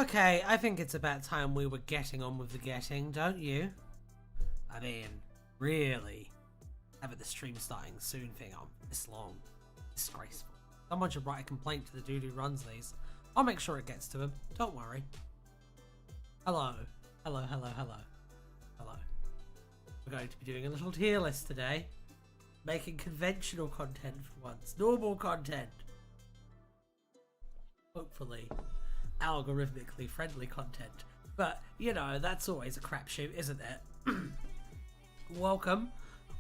Okay, I think it's about time we were getting on with the getting, don't you? I mean, really? Having the stream starting soon thing on this long. Disgraceful. Someone should write a complaint to the dude who runs these. I'll make sure it gets to him. Don't worry. Hello. Hello, hello, hello. Hello. We're going to be doing a little tier list today. Making conventional content for once. Normal content. Hopefully. Algorithmically friendly content. But, you know, that's always a crapshoot, isn't it? Welcome.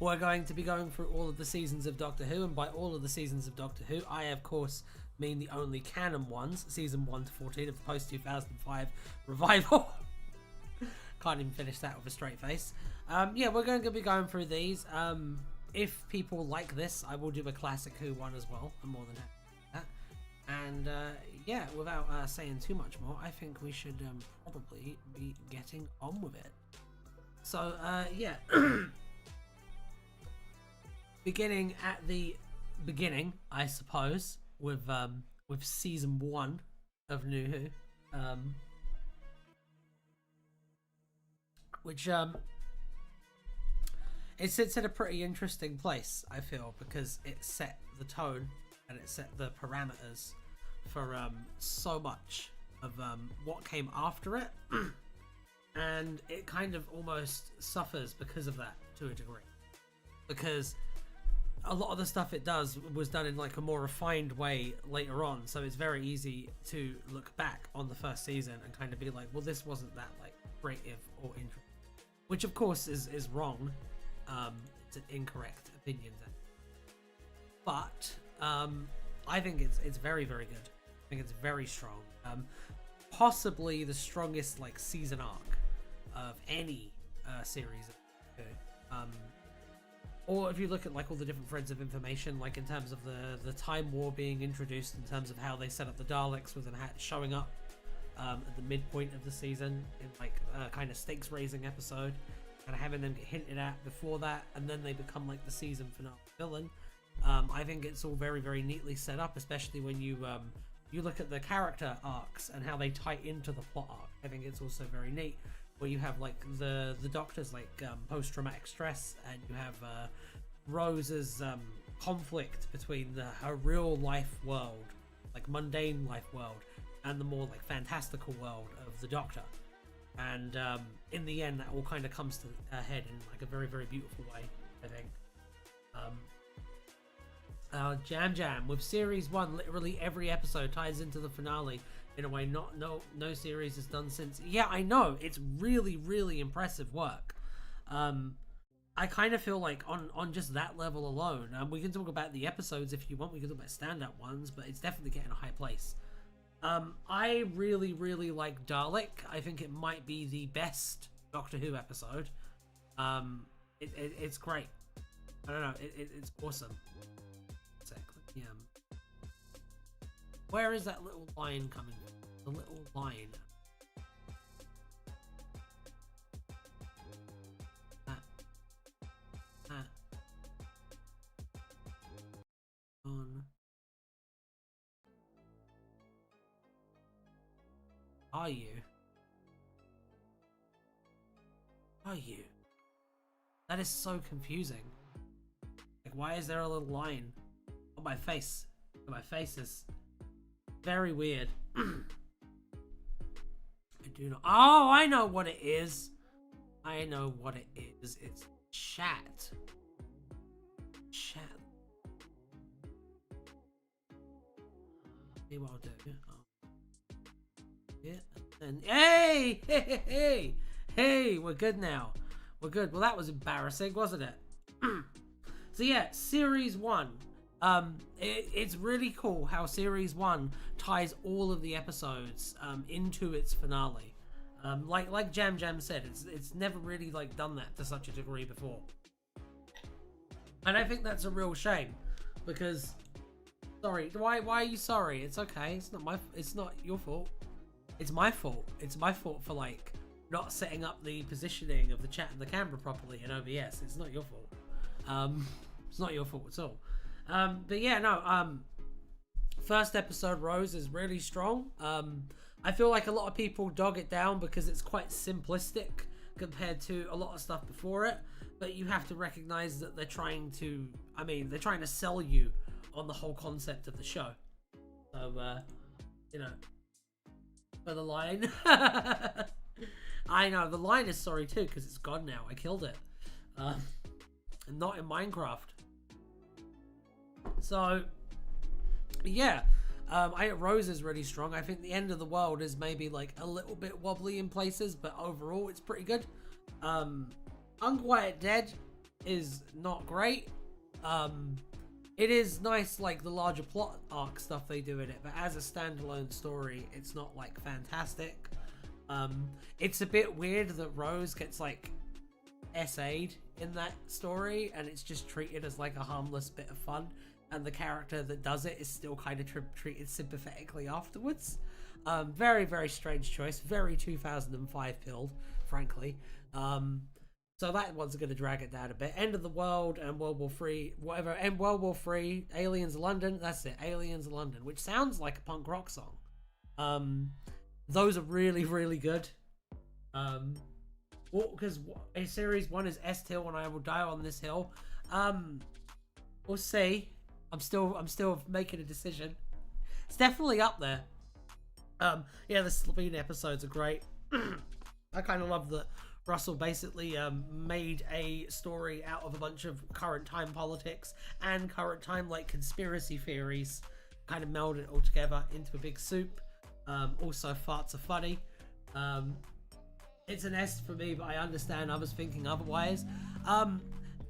We're going to be going through all of the seasons of Doctor Who, and by all of the seasons of Doctor Who, I, of course, mean the only canon ones, season 1 to 14 of the post-2005 revival. Can't even finish that with a straight face. Yeah, we're going to be going through these. If people like this, I will do a classic Who one as well. I'm more than happy with that. And yeah, without saying too much more, I think we should probably be getting on with it. So, yeah. Beginning at the beginning, I suppose, with season 1 of New Who, which it sits in a pretty interesting place, I feel, because it set the tone and it set the parameters for so much of what came after it, and it kind of almost suffers because of that to a degree, because a lot of the stuff it does was done in like a more refined way later on, so it's very easy to look back on the first season and kind of be like, well, this wasn't that like creative or interesting, which of course is wrong. It's an incorrect opinion then. But I think it's very, very good. I think it's very strong. Possibly the strongest like season arc of any series of Who. Or if you look at like all the different threads of information, like in terms of the Time War being introduced, in terms of how they set up the Daleks with them showing up at the midpoint of the season in like a kind of stakes raising episode, and having them get hinted at before that, and then they become like the season finale villain. I think it's all very, very neatly set up, especially when you look at the character arcs and how they tie into the plot arc. I think it's also very neat, where you have like the Doctor's like post-traumatic stress, and you have Rose's conflict between her real life world, like mundane life world, and the more like fantastical world of the Doctor. And in the end, that all kind of comes to a head in like a very, very beautiful way, I think. Jam Jam with series 1, literally every episode ties into the finale in a way no series has done since. Yeah, I know, it's really, really impressive work. I kind of feel like on just that level alone, we can talk about the episodes if you want, we can talk about standout ones, but it's definitely getting a high place. I really, really like Dalek. I think it might be the best Doctor Who episode. It's great. I don't know, it's awesome. Yeah. Where is that little line coming from? The little line. On. Are you? Are you? That is so confusing. Like, why is there a little line on my face? My face is very weird. I do not. Oh, I know what it is. I know what it is. It's chat. Chat. See what I'll do. Oh. Yeah. And hey, we're good now. We're good. Well, that was embarrassing, wasn't it? So yeah, series 1. It's really cool how series 1 ties all of the episodes into its finale. Like Jam Jam said, it's never really like done that to such a degree before, and I think that's a real shame. Because, sorry, why are you sorry? It's okay. It's not your fault. It's my fault. It's my fault for like not setting up the positioning of the chat and the camera properly in OBS. It's not your fault. It's not your fault at all. But yeah, no, first episode, Rose, is really strong. I feel like a lot of people dog it down because it's quite simplistic compared to a lot of stuff before it. But you have to recognize that they're trying to, they're trying to sell you on the whole concept of the show. So, you know, for the line. I know, the line is sorry too, because it's gone now. I killed it. And not in Minecraft. So, yeah. Rose is really strong. I think the end of the world is maybe like a little bit wobbly in places, but overall it's pretty good. Unquiet Dead is not great. It is nice, like the larger plot arc stuff they do in it, but as a standalone story, it's not like fantastic. It's a bit weird that Rose gets like SA'd in that story, and it's just treated as like a harmless bit of fun. And the character that does it is still kind of treated sympathetically afterwards. Very, very strange choice. Very 2005 build, frankly. So that one's going to drag it down a bit. End of the World and World War III, whatever. And World War III, Aliens London. That's it, Aliens London, which sounds like a punk rock song. Those are really, really good. Because Series 1 is S-Tier and I Will Die on This Hill. We'll see. I'm still making a decision. It's definitely up there. Yeah, the Slovene episodes are great. I kind of love that Russell basically made a story out of a bunch of current time politics and current time like conspiracy theories, kind of melded it all together into a big soup. Also, farts are funny. It's an S for me, but I understand others thinking otherwise.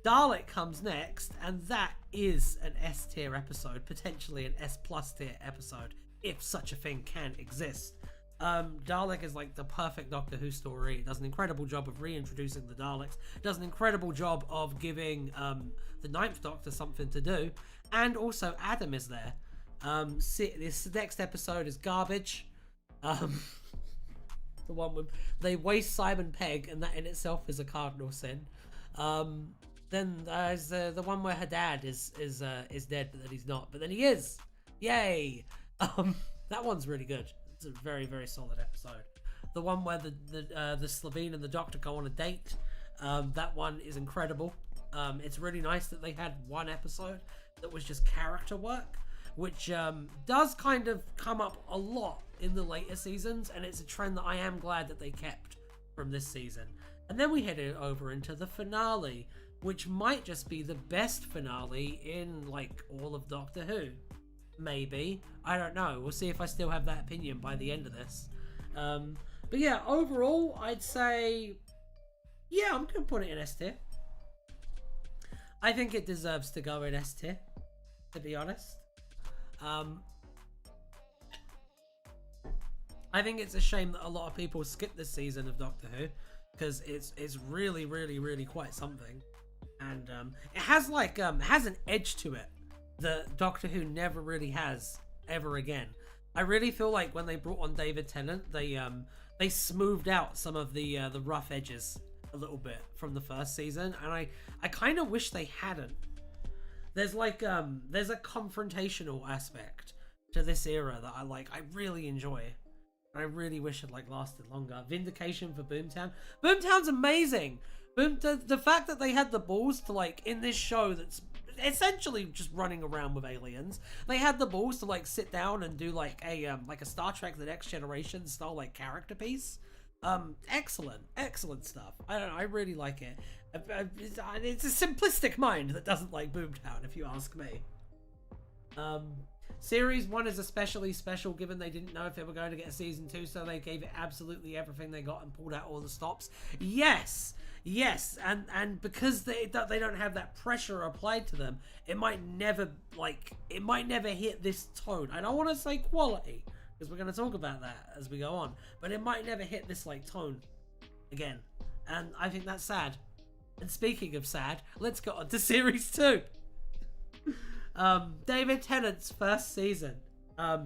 Dalek comes next, and that is an S tier episode, potentially an S plus tier episode, if such a thing can exist. Dalek is like the perfect Doctor Who story. It does an incredible job of reintroducing the Daleks, does an incredible job of giving the Ninth Doctor something to do, and also Adam is there. This next episode is garbage. The one with they waste Simon Pegg, and that in itself is a cardinal sin. Then there's the one where her dad is dead, but then he's not. But then he is. Yay! That one's really good. It's a very, very solid episode. The one where the Slovene and the Doctor go on a date. That one is incredible. It's really nice that they had one episode that was just character work, which does kind of come up a lot in the later seasons, and it's a trend that I am glad that they kept from this season. And then we headed over into the finale, which might just be the best finale in like all of Doctor Who. Maybe. I don't know. We'll see if I still have that opinion by the end of this. But yeah, overall, I'd say, yeah, I'm going to put it in S tier. I think it deserves to go in S tier, to be honest. I think it's a shame that a lot of people skip this season of Doctor Who, because it's really, really, really quite something. And it has like has an edge to it that Doctor Who never really has ever again. I really feel like when they brought on David Tennant, they smoothed out some of the rough edges a little bit from the first season, and I kind of wish they hadn't. There's like there's a confrontational aspect to this era that I really enjoy. I really wish it like lasted longer. Vindication for Boomtown. Boomtown's amazing. The fact that they had the balls to like in this show that's essentially just running around with aliens, they had the balls to like sit down and do like a Star Trek: The Next Generation style like character piece. Excellent stuff. I don't know. I really like it. It's a simplistic mind that doesn't like Boomtown, if you ask me. Series 1 is especially special given they didn't know if they were going to get a season 2, so they gave it absolutely everything they got and pulled out all the stops. Yes, and because they don't have that pressure applied to them, it might never hit this tone. I don't want to say quality, because we're going to talk about that as we go on, but it might never hit this like tone again, and I think that's sad. And speaking of sad, let's get on to Series 2. David Tennant's first season. I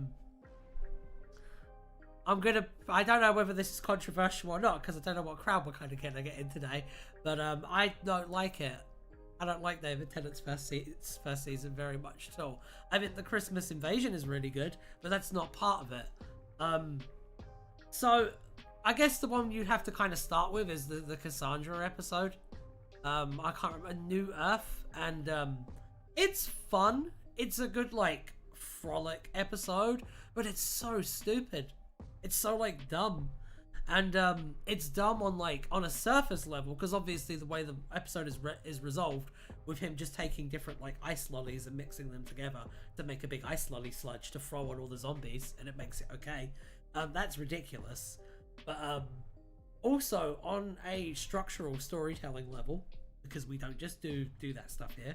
don't know whether this is controversial or not, because I don't know what crowd we're kind of going to get in today, but I don't like it. I don't like David Tennant's first season very much at all. I think the Christmas Invasion is really good, but that's not part of it. So, I guess the one you'd have to kind of start with is the Cassandra episode. I can't remember, New Earth, and it's fun. It's a good like frolic episode, but it's so stupid. It's so like dumb, and it's dumb on like on a surface level because obviously the way the episode is resolved with him just taking different like ice lollies and mixing them together to make a big ice lolly sludge to throw on all the zombies, and it makes it okay. That's ridiculous, but also on a structural storytelling level, because we don't just do that stuff here.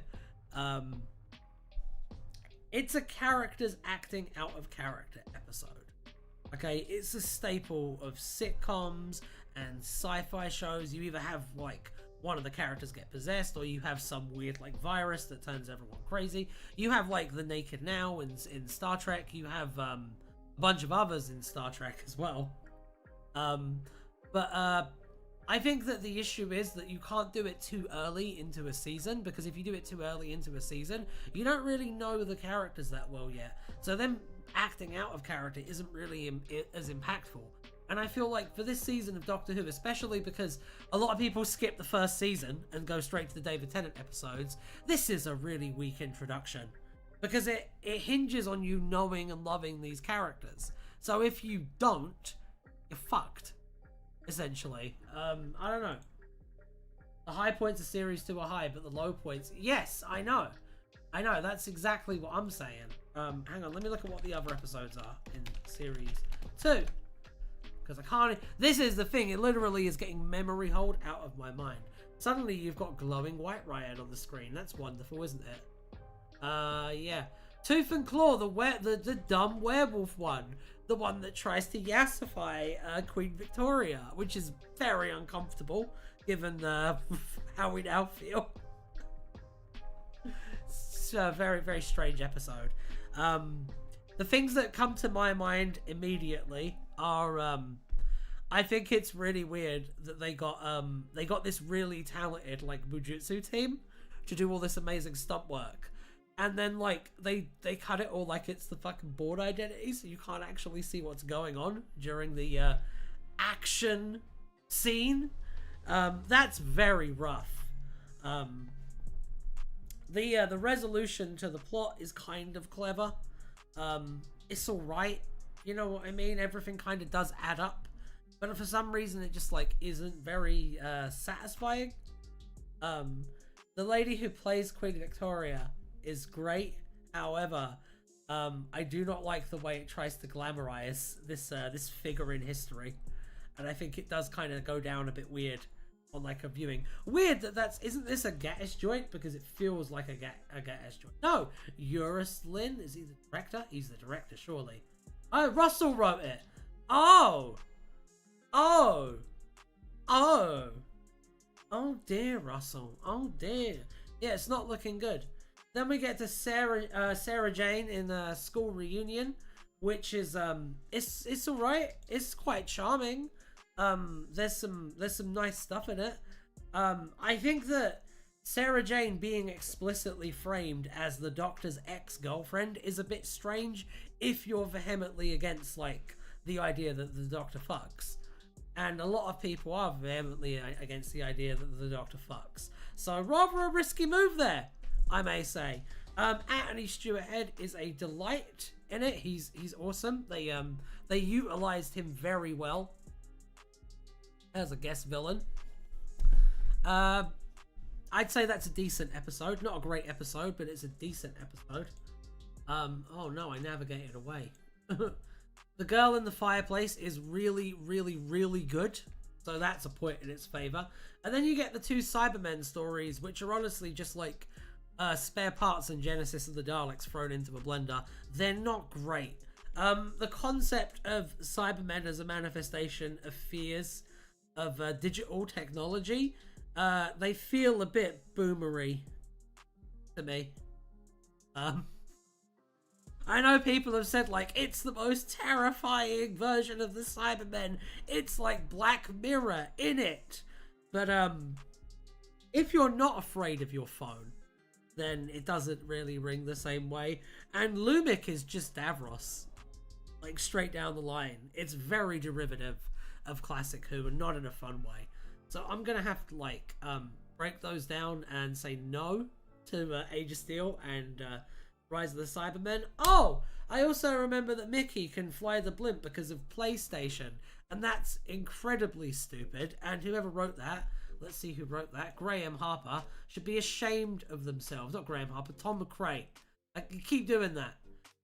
It's a characters acting out of character episode. Okay, it's a staple of sitcoms and sci-fi shows. You either have like one of the characters get possessed, or you have some weird like virus that turns everyone crazy. You have like the Naked Now in Star Trek. You have a bunch of others in Star Trek as well. But I think that the issue is that you can't do it too early into a season, because if you do it too early into a season, you don't really know the characters that well yet. So them acting out of character isn't really as impactful. And I feel like for this season of Doctor Who, especially because a lot of people skip the first season and go straight to the David Tennant episodes, this is a really weak introduction. Because it hinges on you knowing and loving these characters. So if you don't, you're fucked. Essentially. I don't know. The high points of series 2 are high, but the low points... Yes, I know. That's exactly what I'm saying. Hang on, let me look at what the other episodes are in series 2. Because I can't... This is the thing, it literally is getting memory hold out of my mind. Suddenly you've got glowing white riot on the screen. That's wonderful, isn't it? Yeah. Tooth and Claw, the dumb werewolf one. The one that tries to yassify Queen Victoria, which is very uncomfortable, given how we now feel. It's a very, very strange episode. The things that come to my mind immediately are, I think it's really weird that they got this really talented like Bujutsu team to do all this amazing stunt work. And then, like, they cut it all like it's the fucking board identity, so you can't actually see what's going on during the action scene. That's very rough. The resolution to the plot is kind of clever. It's alright. You know what I mean? Everything kind of does add up. But for some reason, it just, like, isn't very satisfying. The lady who plays Queen Victoria is great. However, I do not like the way it tries to glamorize this figure in history, and I think it does kind of go down a bit weird on like a viewing. Weird isn't this a Gatiss joint, because it feels like a Gatiss joint. No, Eurus Lynn, is he the director? He's the director, surely. Oh, Russell wrote it. Oh dear, Russell. Oh dear. Yeah, it's not looking good. Then we get to Sarah Jane in School Reunion, which is it's all right. It's quite charming. There's some nice stuff in it. I think that Sarah Jane being explicitly framed as the Doctor's ex-girlfriend is a bit strange if you're vehemently against like the idea that the Doctor fucks. And a lot of people are vehemently against the idea that the Doctor fucks. So rather a risky move there, I may say. Anthony Stewart Head is a delight in it. He's awesome. They utilized him very well as a guest villain. I'd say that's a decent episode. Not a great episode, but it's a decent episode. Oh no, I navigated away. The Girl in the Fireplace is really, really, really good. So that's a point in its favor. And then you get the two Cybermen stories, which are honestly just like spare parts and Genesis of the Daleks thrown into a blender. They're not great. The concept of Cybermen as a manifestation of fears of digital technology, they feel a bit boomery to me. I know people have said, like, it's the most terrifying version of the Cybermen. It's like Black Mirror in it. But, if you're not afraid of your phone, then it doesn't really ring the same way. And Lumic is just Davros. like straight down the line. It's very derivative of classic Who, and not in a fun way. So I'm gonna have to like break those down and say no to Age of Steel and Rise of the Cybermen. Oh, I also remember that Mickey can fly the blimp because of PlayStation, and that's incredibly stupid. And whoever wrote that, let's see who wrote that, Graham Harper, should be ashamed of themselves. Not Graham Harper, Tom McRae. I can keep doing that.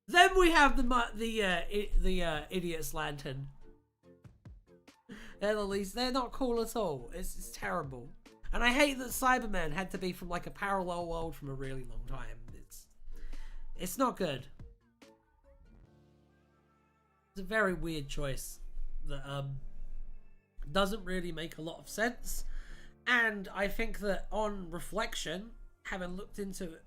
Then we have the Idiot's Lantern. They're the least. They're not cool at all. It's terrible. And I hate that Cybermen had to be from like a parallel world from a really long time. It's not good. It's a very weird choice that doesn't really make a lot of sense. And I think that on reflection, having looked into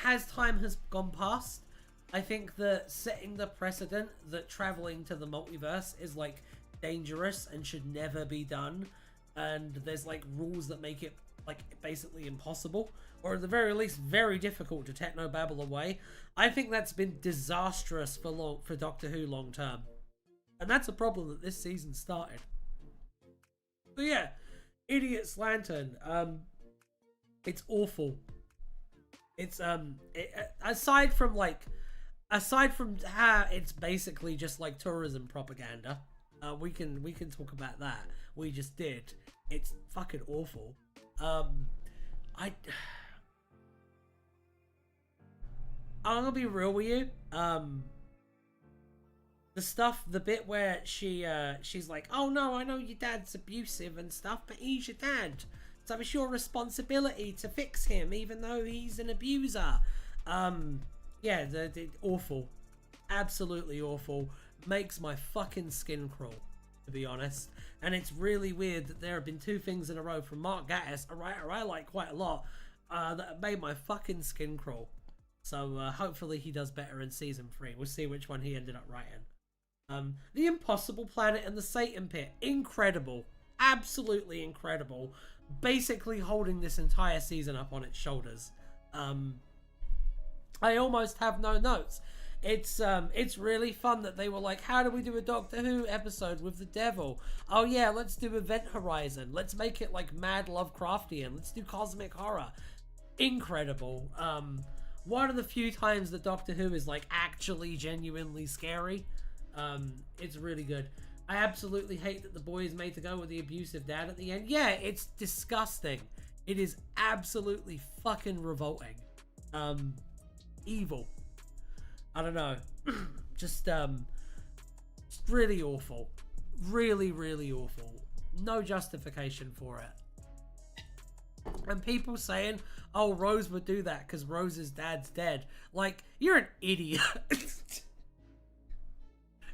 as time has gone past, I think that setting the precedent that traveling to the multiverse is like dangerous and should never be done, and there's like rules that make it like basically impossible, or at the very least very difficult to technobabble away. I think that's been disastrous for Doctor Who long term, and that's a problem that this season started. But yeah, Idiot's Lantern, it's awful. It's aside from how it's basically just like tourism propaganda, we can talk about that. We just did. It's fucking awful. I'm gonna be real with you. The bit where she's like, oh no, I know your dad's abusive and stuff, but he's your dad, so it's your responsibility to fix him, even though he's an abuser. Yeah, the awful, absolutely awful. Makes my fucking skin crawl, to be honest. And it's really weird that there have been two things in a row from Mark Gatiss, a writer I like quite a lot, that have made my fucking skin crawl. So hopefully he does better in season 3. We'll see which one he ended up writing. The Impossible Planet and the Satan Pit, incredible, absolutely incredible. Basically holding this entire season up on its shoulders. I almost have no notes. It's really fun that they were like, how do we do a Doctor Who episode with the devil? Oh yeah, let's do Event Horizon. Let's make it like mad Lovecraftian. Let's do cosmic horror. Incredible. One of the few times that Doctor Who is like actually genuinely scary. It's really good. I absolutely hate that the boy is made to go with the abusive dad at the end. Yeah, it's disgusting. It is absolutely fucking revolting. Evil. I don't know. just really awful. Really, really awful. No justification for it. And people saying, oh, Rose would do that because Rose's dad's dead. Like, you're an idiot.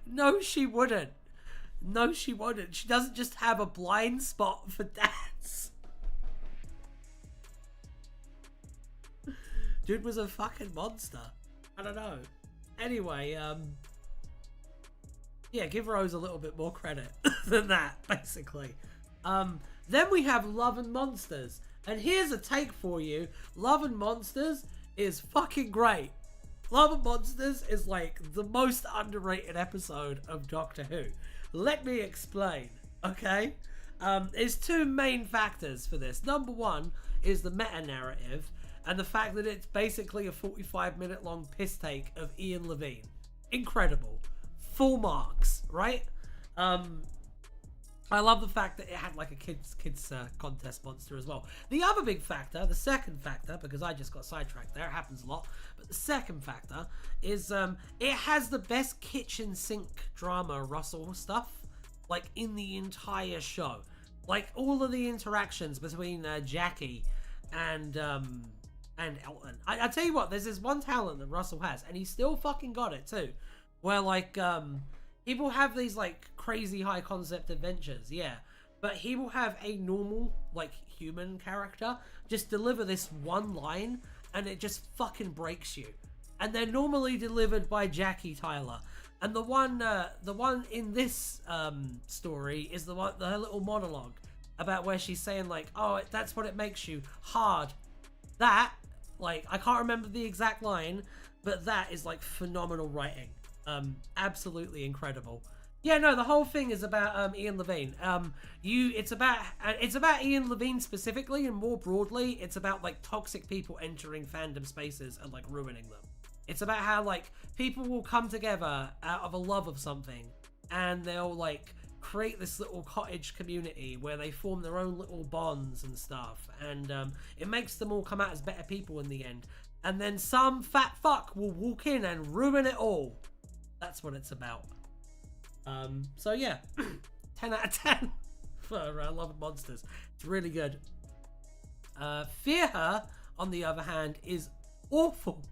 No, she wouldn't. No, she wouldn't. She doesn't just have a blind spot for dads. Dude was a fucking monster. I don't know. Anyway, yeah, give Rose a little bit more credit than that, basically. Then we have Love and Monsters. And here's a take for you. Love and Monsters is fucking great. Love and Monsters is like the most underrated episode of Doctor Who. Let me explain, okay? There's two main factors for this. Number one is the meta-narrative, and the fact that it's basically a 45-minute long piss take of Ian Levine. Incredible. Full marks, right? I love the fact that it had like a kids contest monster as well. The other big factor, the second factor, because I just got sidetracked there, it happens a lot, but the second factor is it has the best kitchen sink drama Russell stuff, like in the entire show. Like all of the interactions between Jackie and Elton. I tell you what, there's this one talent that Russell has, and he's still fucking got it too, where like people have these like crazy high concept adventures, yeah, but he will have a normal like human character just deliver this one line and it just fucking breaks you. And they're normally delivered by Jackie Tyler. And the one in this story is her little monologue about where she's saying like, oh, that's what it makes you, hard. That, like, I can't remember the exact line, but that is like phenomenal writing. Absolutely incredible. Yeah, no, the whole thing is about Ian Levine. It's about Ian Levine specifically, and more broadly, it's about like toxic people entering fandom spaces and like ruining them. It's about how like people will come together out of a love of something, and they'll like create this little cottage community where they form their own little bonds and stuff, and it makes them all come out as better people in the end. And then some fat fuck will walk in and ruin it all. That's what it's about. So yeah, 10 out of 10 for Love and Monsters. It's really good. Fear Her, on the other hand, is awful.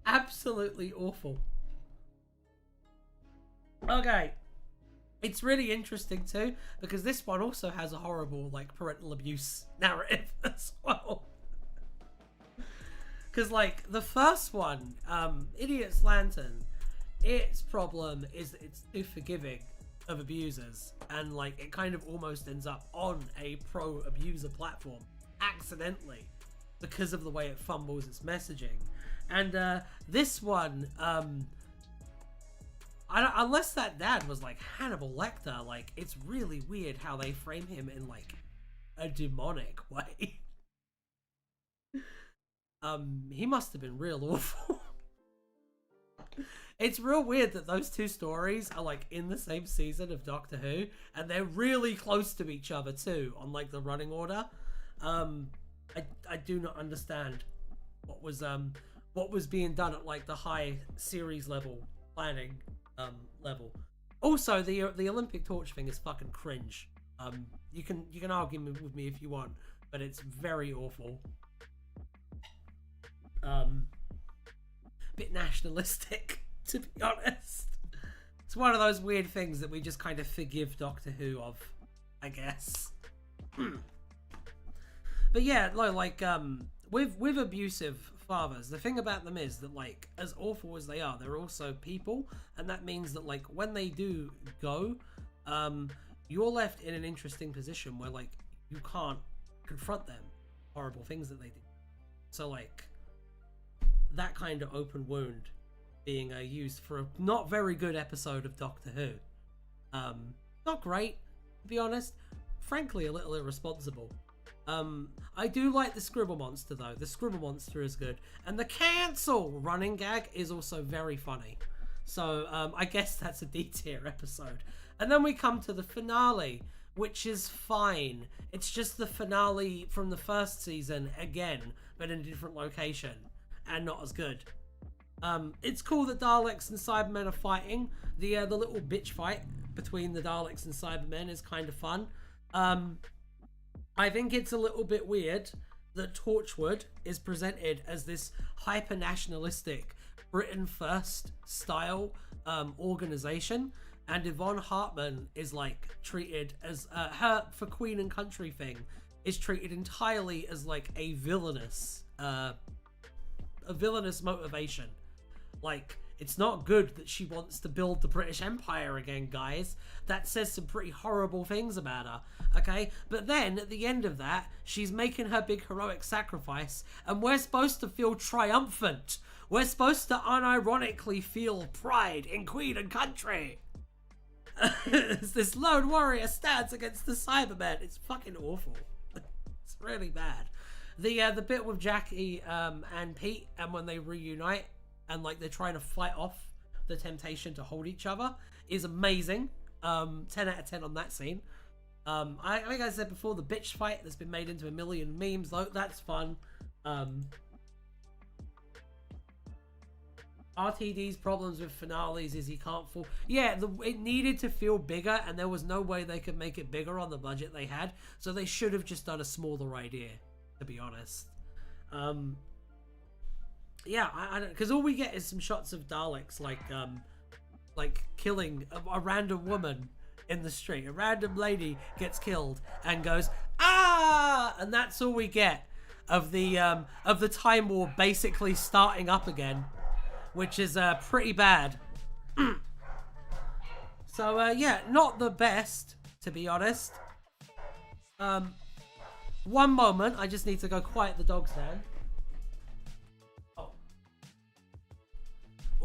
Absolutely awful. Okay. It's really interesting too, because this one also has a horrible like parental abuse narrative as well. Because like the first one, Idiot's Lantern, its problem is that it's too forgiving of abusers, and like it kind of almost ends up on a pro-abuser platform accidentally because of the way it fumbles its messaging. And this one, unless that dad was like Hannibal Lecter, like it's really weird how they frame him in like a demonic way. He must have been real awful. It's real weird that those two stories are like in the same season of Doctor Who, and they're really close to each other too on like the running order. I do not understand what was being done at like the high series level planning level. Also, the Olympic torch thing is fucking cringe. You can argue with me if you want, but it's very awful. Bit nationalistic, to be honest. It's one of those weird things that we just kind of forgive Doctor Who of, I guess. But yeah, like with abusive fathers, the thing about them is that like as awful as they are, they're also people, and that means that like when they do go, you're left in an interesting position where like you can't confront them horrible things that they do. So like that kind of open wound being used for a not very good episode of Doctor Who. Not great, to be honest. Frankly, a little irresponsible. I do like the Scribble Monster though. The Scribble Monster is good, and the cancel running gag is also very funny. So I guess that's a D tier episode. And then we come to the finale, which is fine. It's just the finale from the first season again, but in a different location, and not as good. It's cool that Daleks and Cybermen are fighting. The little bitch fight between the Daleks and Cybermen is kind of fun. I think it's a little bit weird that Torchwood is presented as this hyper-nationalistic Britain First style organization, and Yvonne Hartman is like treated as her For Queen and Country thing is treated entirely as like a villainous motivation. Like, it's not good that she wants to build the British Empire again, guys. That says some pretty horrible things about her, okay? But then, at the end of that, she's making her big heroic sacrifice, and we're supposed to feel triumphant. We're supposed to unironically feel pride in Queen and Country. As this lone warrior stands against the Cybermen. It's fucking awful. It's really bad. The bit with Jackie and Pete, and when they reunite, and like they're trying to fight off the temptation to hold each other, is amazing. 10 out of 10 on that scene. I think I said before, the bitch fight that's been made into a million memes, though, that's fun. RTD's problems with finales is he can't fall. Yeah, it needed to feel bigger, and there was no way they could make it bigger on the budget they had, so they should have just done a smaller idea, to be honest. Yeah, I don't, because all we get is some shots of Daleks like killing a random woman in the street. A random lady gets killed and goes ah, and that's all we get of the Time War basically starting up again, which is pretty bad. So yeah, not the best, to be honest. One moment, I just need to go quiet the dogs down.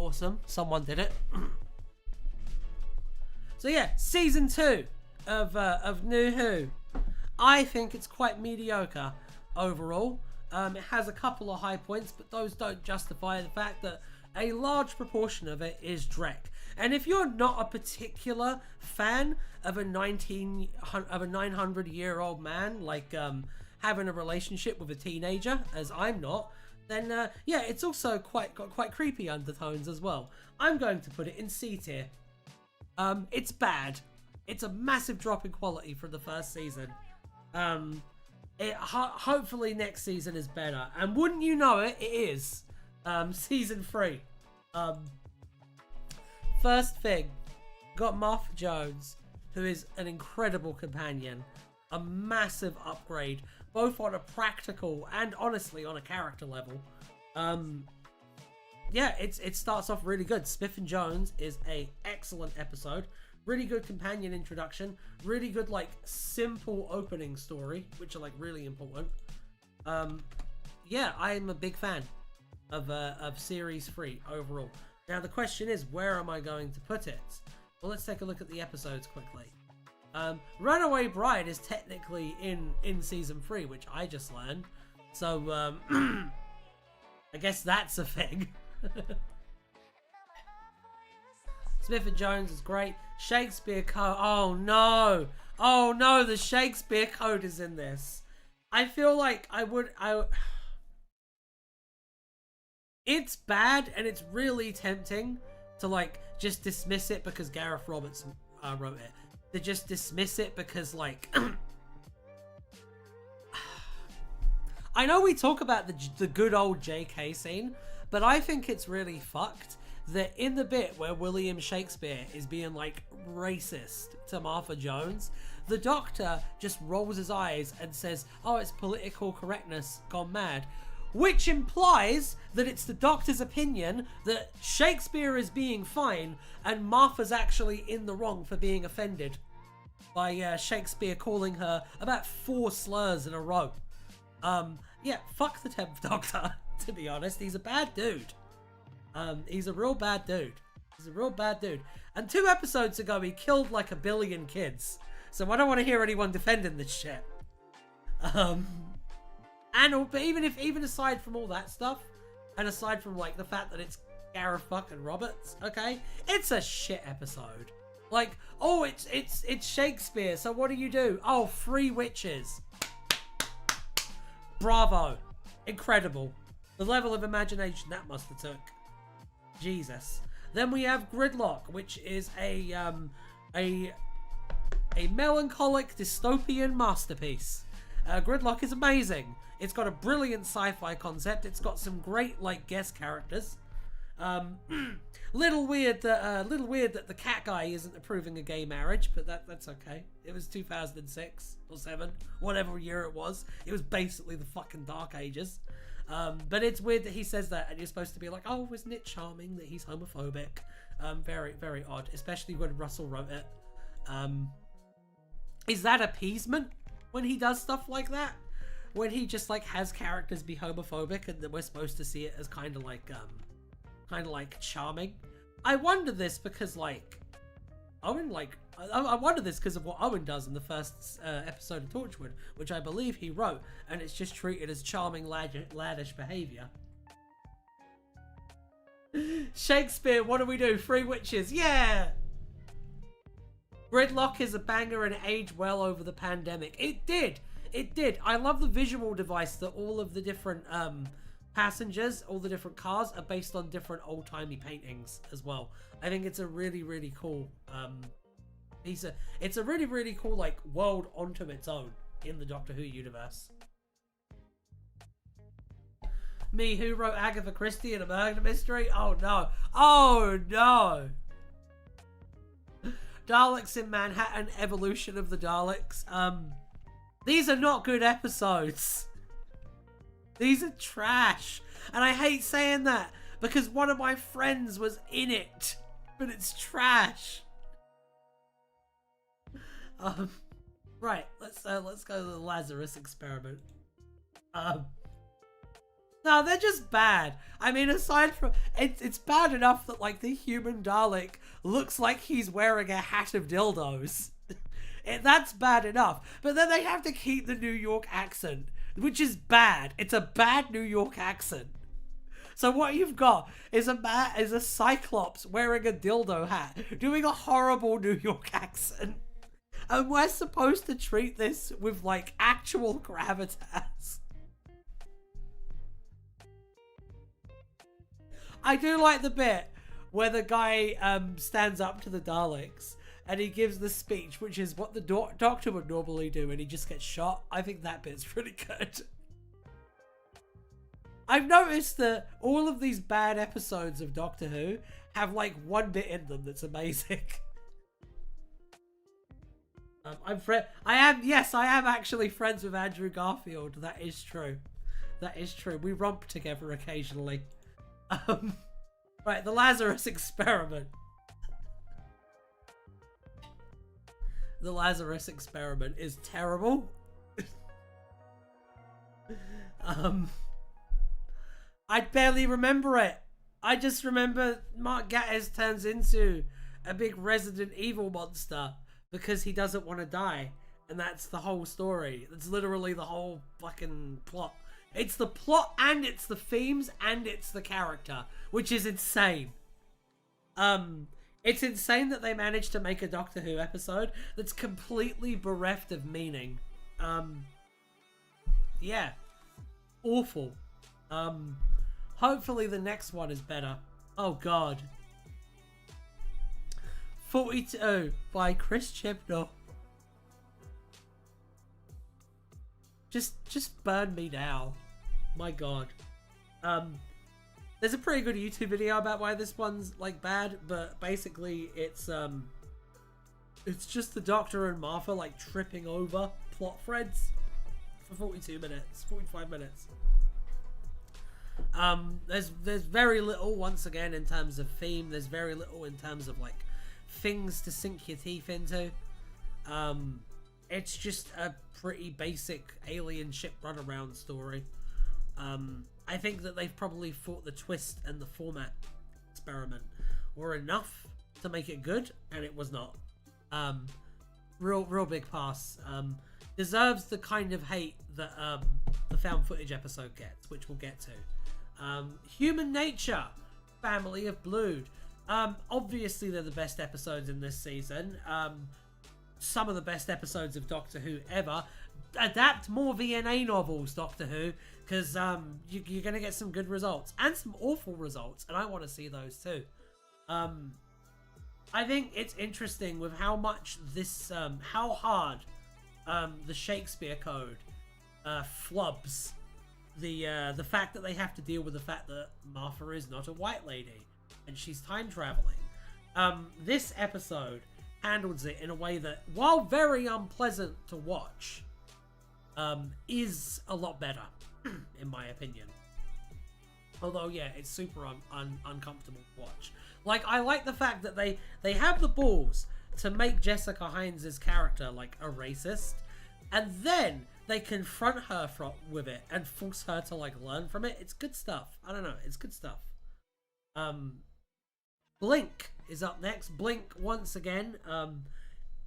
awesome. Someone did it. So yeah, season 2 of New Who. I think it's quite mediocre overall. It has a couple of high points, but those don't justify the fact that a large proportion of it is dreck. And if you're not a particular fan of a 900-year-old man, like having a relationship with a teenager, as I'm not, then yeah, it's also got quite creepy undertones as well. I'm going to put it in C tier. It's bad. It's a massive drop in quality from the first season. Hopefully next season is better, and wouldn't you know it, it is. Season 3. First thing, got Martha Jones, who is an incredible companion, a massive upgrade, both on a practical and honestly on a character level. Yeah, it starts off really good. Smith and Jones is a excellent episode. Really good companion introduction. Really good, like, simple opening story, which are, like, really important. Yeah, I am a big fan of Series 3 overall. Now, the question is, where am I going to put it? Well, let's take a look at the episodes quickly. Runaway Bride is technically in Season 3, which I just learned. So, I guess that's a thing. Smith and Jones is great. Shakespeare Code. Oh no! Oh no! The Shakespeare Code is in this. I feel like It's bad, and it's really tempting to like just dismiss it because Gareth Roberts wrote it. To just dismiss it because like I know we talk about the good old JK scene, but I think it's really fucked that in the bit where William Shakespeare is being like racist to Martha Jones, the Doctor just rolls his eyes and says, oh, it's political correctness gone mad, which implies that it's the Doctor's opinion that Shakespeare is being fine and Martha's actually in the wrong for being offended by Shakespeare calling her about 4 slurs in a row. Yeah, fuck the 10th Doctor, to be honest. He's a bad dude. He's a real bad dude. He's a real bad dude. And 2 episodes ago, he killed like 1 billion kids. So I don't want to hear anyone defending this shit. But even aside from all that stuff, and aside from like the fact that it's Gareth fucking Roberts, okay, it's a shit episode. Like, oh, it's Shakespeare. So what do? Oh, 3 witches. Bravo. Incredible. The level of imagination that must have took. Jesus. Then we have Gridlock, which is a melancholic dystopian masterpiece. Gridlock is amazing. It's got a brilliant sci-fi concept. It's got some great like guest characters. Little weird that the cat guy isn't approving a gay marriage, but that's okay. It was 2006 or 7, whatever year it was. It was basically the fucking Dark Ages. But it's weird that he says that, and you're supposed to be like, oh, isn't it charming that he's homophobic? Very, very odd, especially when Russell wrote it. Is that appeasement when he does stuff like that? When he just like has characters be homophobic, and that we're supposed to see it as kind of like charming? I wonder this because like Owen, like I wonder this because of what Owen does in the first episode of Torchwood, which I believe he wrote, and it's just treated as charming laddish behavior. Shakespeare, what do we do? 3 witches, yeah! Gridlock is a banger and it aged well over the pandemic. It did. I love the visual device that all of the different passengers, all the different cars are based on different old-timey paintings as well. I think it's a really, really cool it's a really, really cool like world onto its own in the Doctor Who universe. Me, who wrote Agatha Christie and a murder mystery? Oh no. Oh no. Daleks in Manhattan, evolution of the Daleks. These are not good episodes. These are trash. And I hate saying that because one of my friends was in it, but it's trash. Right, let's go to the Lazarus experiment. No, they're just bad. I mean, aside from it's bad enough that like the human Dalek looks like he's wearing a hat of dildos. That's bad enough. But then they have to keep the New York accent, which is bad. It's a bad New York accent. So what you've got is a Cyclops wearing a dildo hat, doing a horrible New York accent. And we're supposed to treat this with like actual gravitas. I do like the bit where the guy stands up to the Daleks and he gives the speech, which is what the doctor would normally do, and he just gets shot. I think that bit's pretty good. I've noticed that all of these bad episodes of Doctor Who have like one bit in them that's amazing. I am actually friends with Andrew Garfield. That is true. That is true. We romp together occasionally. Right, the Lazarus experiment. The Lazarus experiment is terrible. I barely remember it. I just remember Mark Gatiss turns into a big Resident Evil monster because he doesn't want to die. And that's the whole story. It's literally the whole fucking plot. It's the plot and it's the themes and it's the character, which is insane. It's insane that they managed to make a Doctor Who episode that's completely bereft of meaning. Yeah. Awful. Hopefully the next one is better. Oh god. 42 by Chris Chibnall. Just burn me now. My god. There's a pretty good YouTube video about why this one's like bad, but basically it's just the Doctor and Martha like tripping over plot threads for 42 minutes, 45 minutes. There's very little, once again, in terms of theme. There's very little in terms of like things to sink your teeth into. It's just a pretty basic alien ship run around story. I think that they've probably thought the twist and the format experiment were enough to make it good, and it was not. Real big pass. Deserves the kind of hate that the found footage episode gets, which we'll get to. Human Nature, Family of Blood. Obviously they're the best episodes in this season. Some of the best episodes of Doctor Who ever. Adapt more VNA novels, Doctor Who, because you're going to get some good results and some awful results, and I want to see those too. I think it's interesting with how much this, how hard the Shakespeare Code flubs the fact that they have to deal with the fact that Martha is not a white lady and she's time traveling. This episode handles it in a way that, while very unpleasant to watch, is a lot better, in my opinion. Although, yeah, it's super uncomfortable to watch. Like, I like the fact that they have the balls to make Jessica Hines' character, like, a racist, and then they confront her with it and force her to, like, learn from it. It's good stuff. I don't know. It's good stuff. Blink is up next. Blink, once again,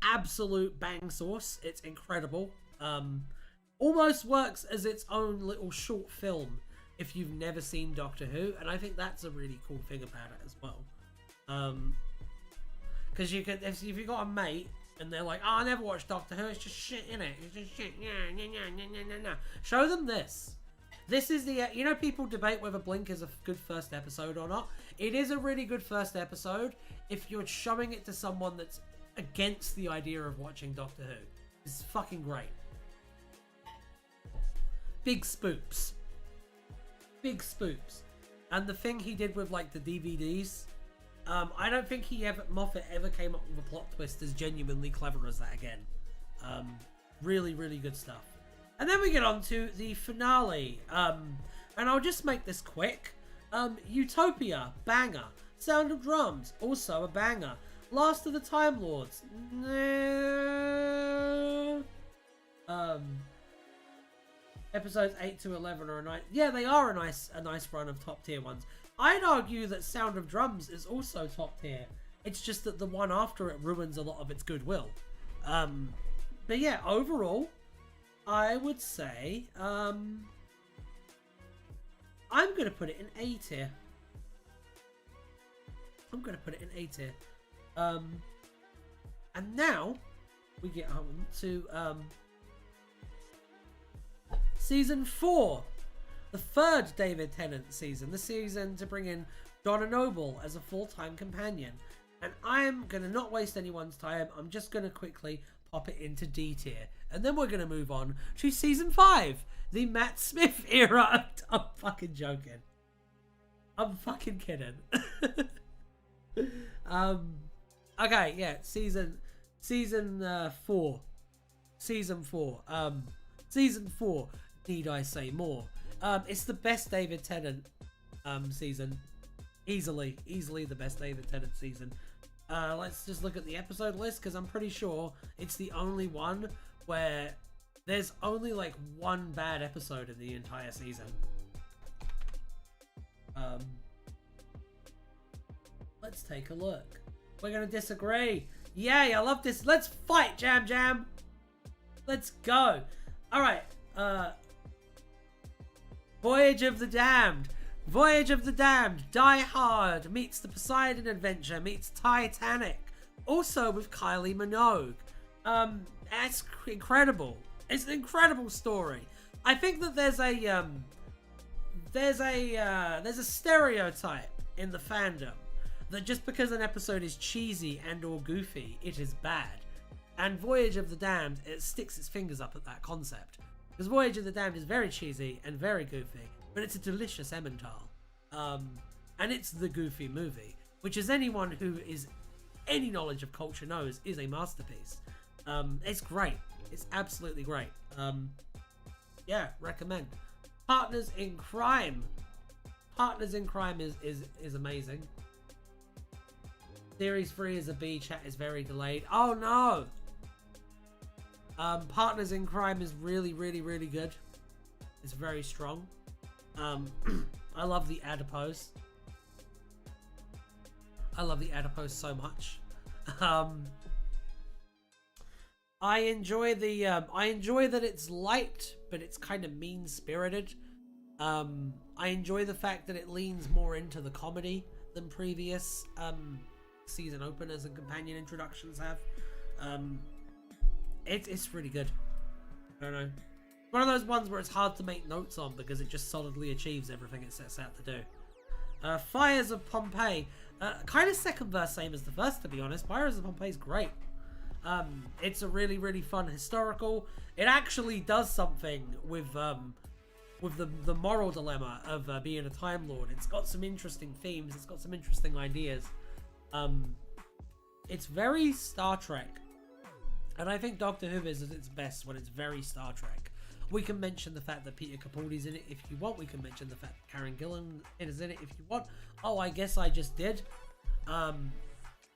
absolute bang sauce. It's incredible. Almost works as its own little short film if you've never seen Doctor Who, and I think that's a really cool thing about it as well. Because you can, if you got a mate and they're like, "Oh, I never watched Doctor Who. It's just shit, innit? It's just shit. Yeah. Show them this. This is the, you know, people debate whether Blink is a good first episode or not. It is a really good first episode if you're showing it to someone that's against the idea of watching Doctor Who. It's fucking great. Big spoops. Big spoops. And the thing he did with, like, the DVDs, I don't think Moffat ever came up with a plot twist as genuinely clever as that again. Really, really good stuff. And then we get on to the finale. And I'll just make this quick. Utopia, banger. Sound of Drums, also a banger. Last of the Time Lords. Episodes 8 to 11 are a nice... Yeah, they are a nice run of top tier ones. I'd argue that Sound of Drums is also top tier. It's just that the one after it ruins a lot of its goodwill. But yeah, overall, I would say I'm going to put it in A tier. I'm going to put it in A tier. And now we get on to season 4, the third David Tennant season. The season to bring in Donna Noble as a full-time companion. And I'm going to not waste anyone's time. I'm just going to quickly pop it into D tier. And then we're going to move on to season 5, the Matt Smith era. I'm fucking joking. I'm fucking kidding. Okay, yeah, season 4. Season 4. Season 4. Need I say more? It's the best David Tennant season. Easily the best David Tennant season. Let's just look at the episode list, because I'm pretty sure it's the only one where there's only like one bad episode in the entire season. Let's take a look. We're gonna disagree. Yay, I love this. Let's fight, Jam Jam. Let's go. Alright, Voyage of the Damned. Voyage of the Damned. Die Hard meets the Poseidon Adventure meets Titanic. Also with Kylie Minogue. That's incredible. It's an incredible story. I think that there's a stereotype in the fandom that just because an episode is cheesy and or goofy, it is bad. And Voyage of the Damned, it sticks its fingers up at that concept. Because Voyage of the Damned is very cheesy and very goofy, but it's a delicious Emmental. And it's the goofy movie, which as anyone who is any knowledge of culture knows is a masterpiece. It's great. It's absolutely great. Yeah, recommend. Partners in Crime. Partners in Crime is amazing. Series 3 is a B. Chat is very delayed. Oh no! Partners in Crime is really good. It's very strong. I love the adipose. I love the adipose so much. I enjoy that it's light, but it's kind of mean-spirited. I enjoy the fact that it leans more into the comedy than previous season openers and companion introductions have. It's really good. I don't know. One of those ones where it's hard to make notes on because it just solidly achieves everything it sets out to do. Fires of Pompeii. Kind of second verse same as the first, to be honest. Fires of Pompeii is great. It's a really fun historical. It actually does something with the moral dilemma of being a Time Lord. It's got some interesting themes. It's got some interesting ideas. It's very Star Trek. And I think Doctor Who is at its best when it's very Star Trek. We can mention the fact that Peter Capaldi's in it if you want. We can mention the fact that Karen Gillan is in it if you want. Oh, I guess I just did.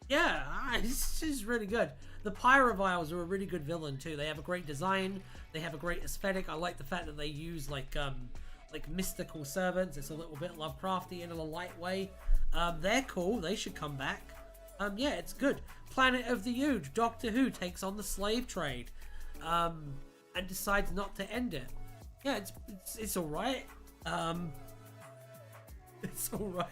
Yeah, this is really good. The Pyroviles are a really good villain too. They have a great design. They have a great aesthetic. I like the fact that they use like mystical servants. It's a little bit Lovecrafty in a light way. They're cool. They should come back. Yeah, it's good. Planet of the Huge. Doctor Who takes on the slave trade, and decides not to end it. Yeah, it's all right. It's all right.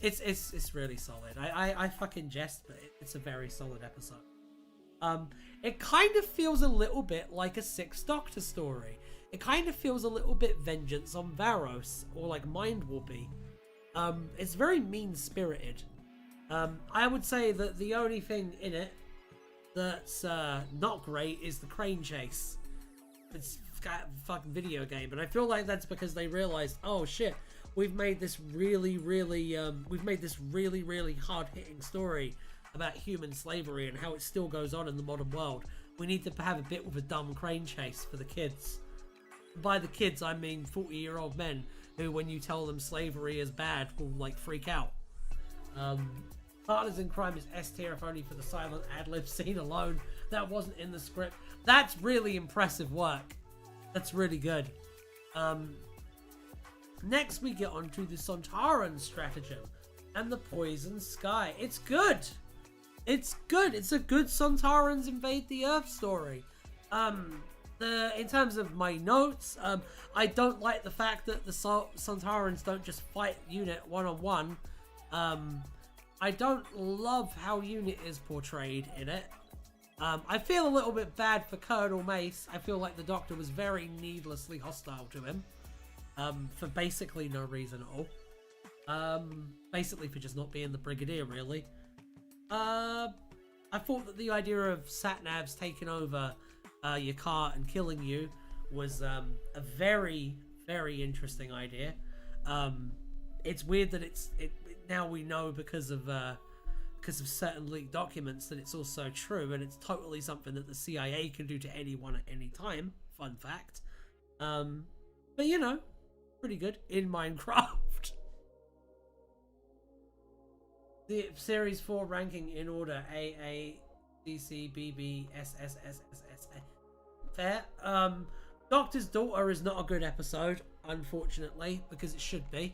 It's really solid. I fucking jest, but it's a very solid episode. It kind of feels a little bit like a Sixth Doctor story. It kind of feels a little bit Vengeance on Varos or like Mind Warpy. It's very mean-spirited. I would say that the only thing in it that's not great is the crane chase. It's a fucking video game, but I feel like that's because they realized, oh shit, we've made this really hard-hitting story about human slavery and how it still goes on in the modern world. We need to have a bit with a dumb crane chase for the kids. By the kids, I mean 40-year-old men who, when you tell them slavery is bad, will like freak out. Partners in Crime is S tier if only for the silent ad-lib scene alone. That wasn't in the script. That's really impressive work. That's really good. Next we get onto the Sontaran stratagem and the Poison Sky. It's good. It's good. It's a good Sontarans invade the Earth story. In terms of my notes, I don't like the fact that the Sontarans don't just fight Unit one-on-one. I don't love how Unit is portrayed in it. I feel a little bit bad for Colonel Mace. I feel like the Doctor was very needlessly hostile to him. For basically no reason at all. Basically for just not being the Brigadier, really. I thought that the idea of Satnavs taking over your car and killing you was a very, very interesting idea. It's weird that now we know because of certain leaked documents that it's also true, and it's totally something that the CIA can do to anyone at any time. Fun fact. But you know, pretty good in Minecraft. The Series 4 ranking in order: A, A, C, C, B, B, S, S, S, S, S, A. Fair. Doctor's Daughter is not a good episode, unfortunately, because it should be.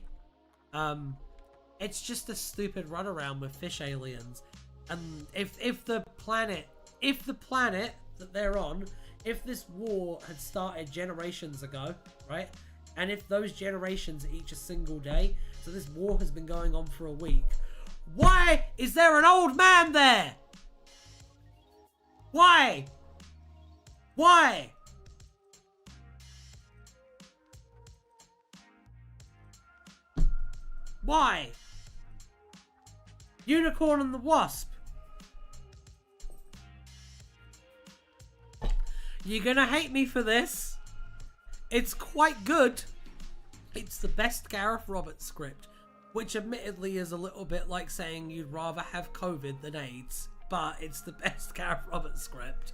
It's just a stupid runaround with fish aliens. And if the planet that they're on, if this war had started generations ago, right? And if those generations are each a single day, so this war has been going on for a week, why is there an old man there? Why? Why? Why? Unicorn and the Wasp. You're gonna hate me for this. It's quite good. It's the best Gareth Roberts script, which admittedly is a little bit like saying you'd rather have COVID than AIDS, but it's the best Gareth Roberts script.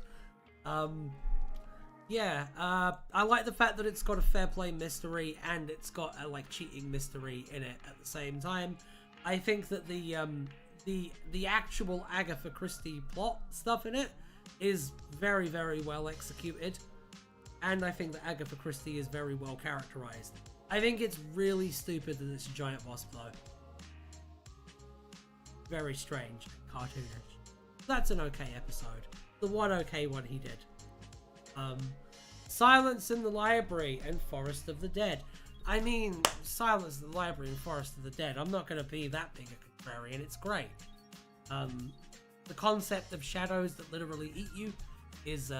Yeah, I like the fact that it's got a fair play mystery and it's got a like cheating mystery in it at the same time. I think that the actual Agatha Christie plot stuff in it is very, very well executed, and I think that Agatha Christie is very well characterized. I think it's really stupid that it's a giant wasp though. Very strange, cartoonish. That's an okay episode. The one okay one he did. Silence in the Library and Forest of the Dead. I mean, Silence in the Library and Forest of the Dead. I'm not going to be that big a contrarian. It's great. The concept of shadows that literally eat you is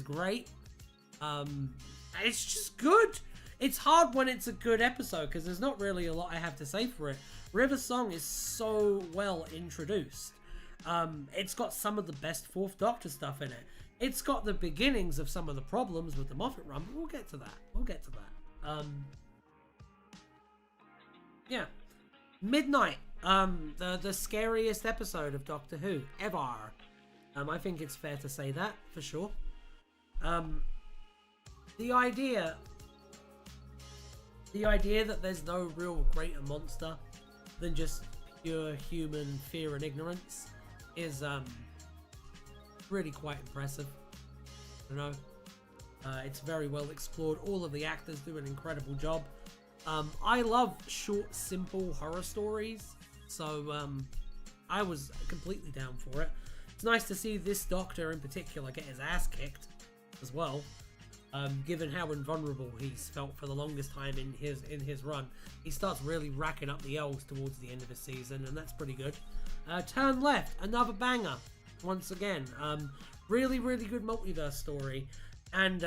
great. It's just good. It's hard when it's a good episode because there's not really a lot I have to say for it. River Song is so well introduced. It's got some of the best Fourth Doctor stuff in it. It's got the beginnings of some of the problems with the Moffat run, but we'll get to that. Yeah. Midnight. The scariest episode of Doctor Who ever. I think it's fair to say that, for sure. The idea that there's no real greater monster than just pure human fear and ignorance is really quite impressive. You know, it's very well explored. All of the actors do an incredible job. I love short, simple horror stories, so I was completely down for it. It's nice to see this Doctor in particular get his ass kicked as well, given how invulnerable he's felt for the longest time in his run. He starts really racking up the L's towards the end of his season, and that's pretty good. Turn Left, another banger. Once again, really, really good multiverse story, and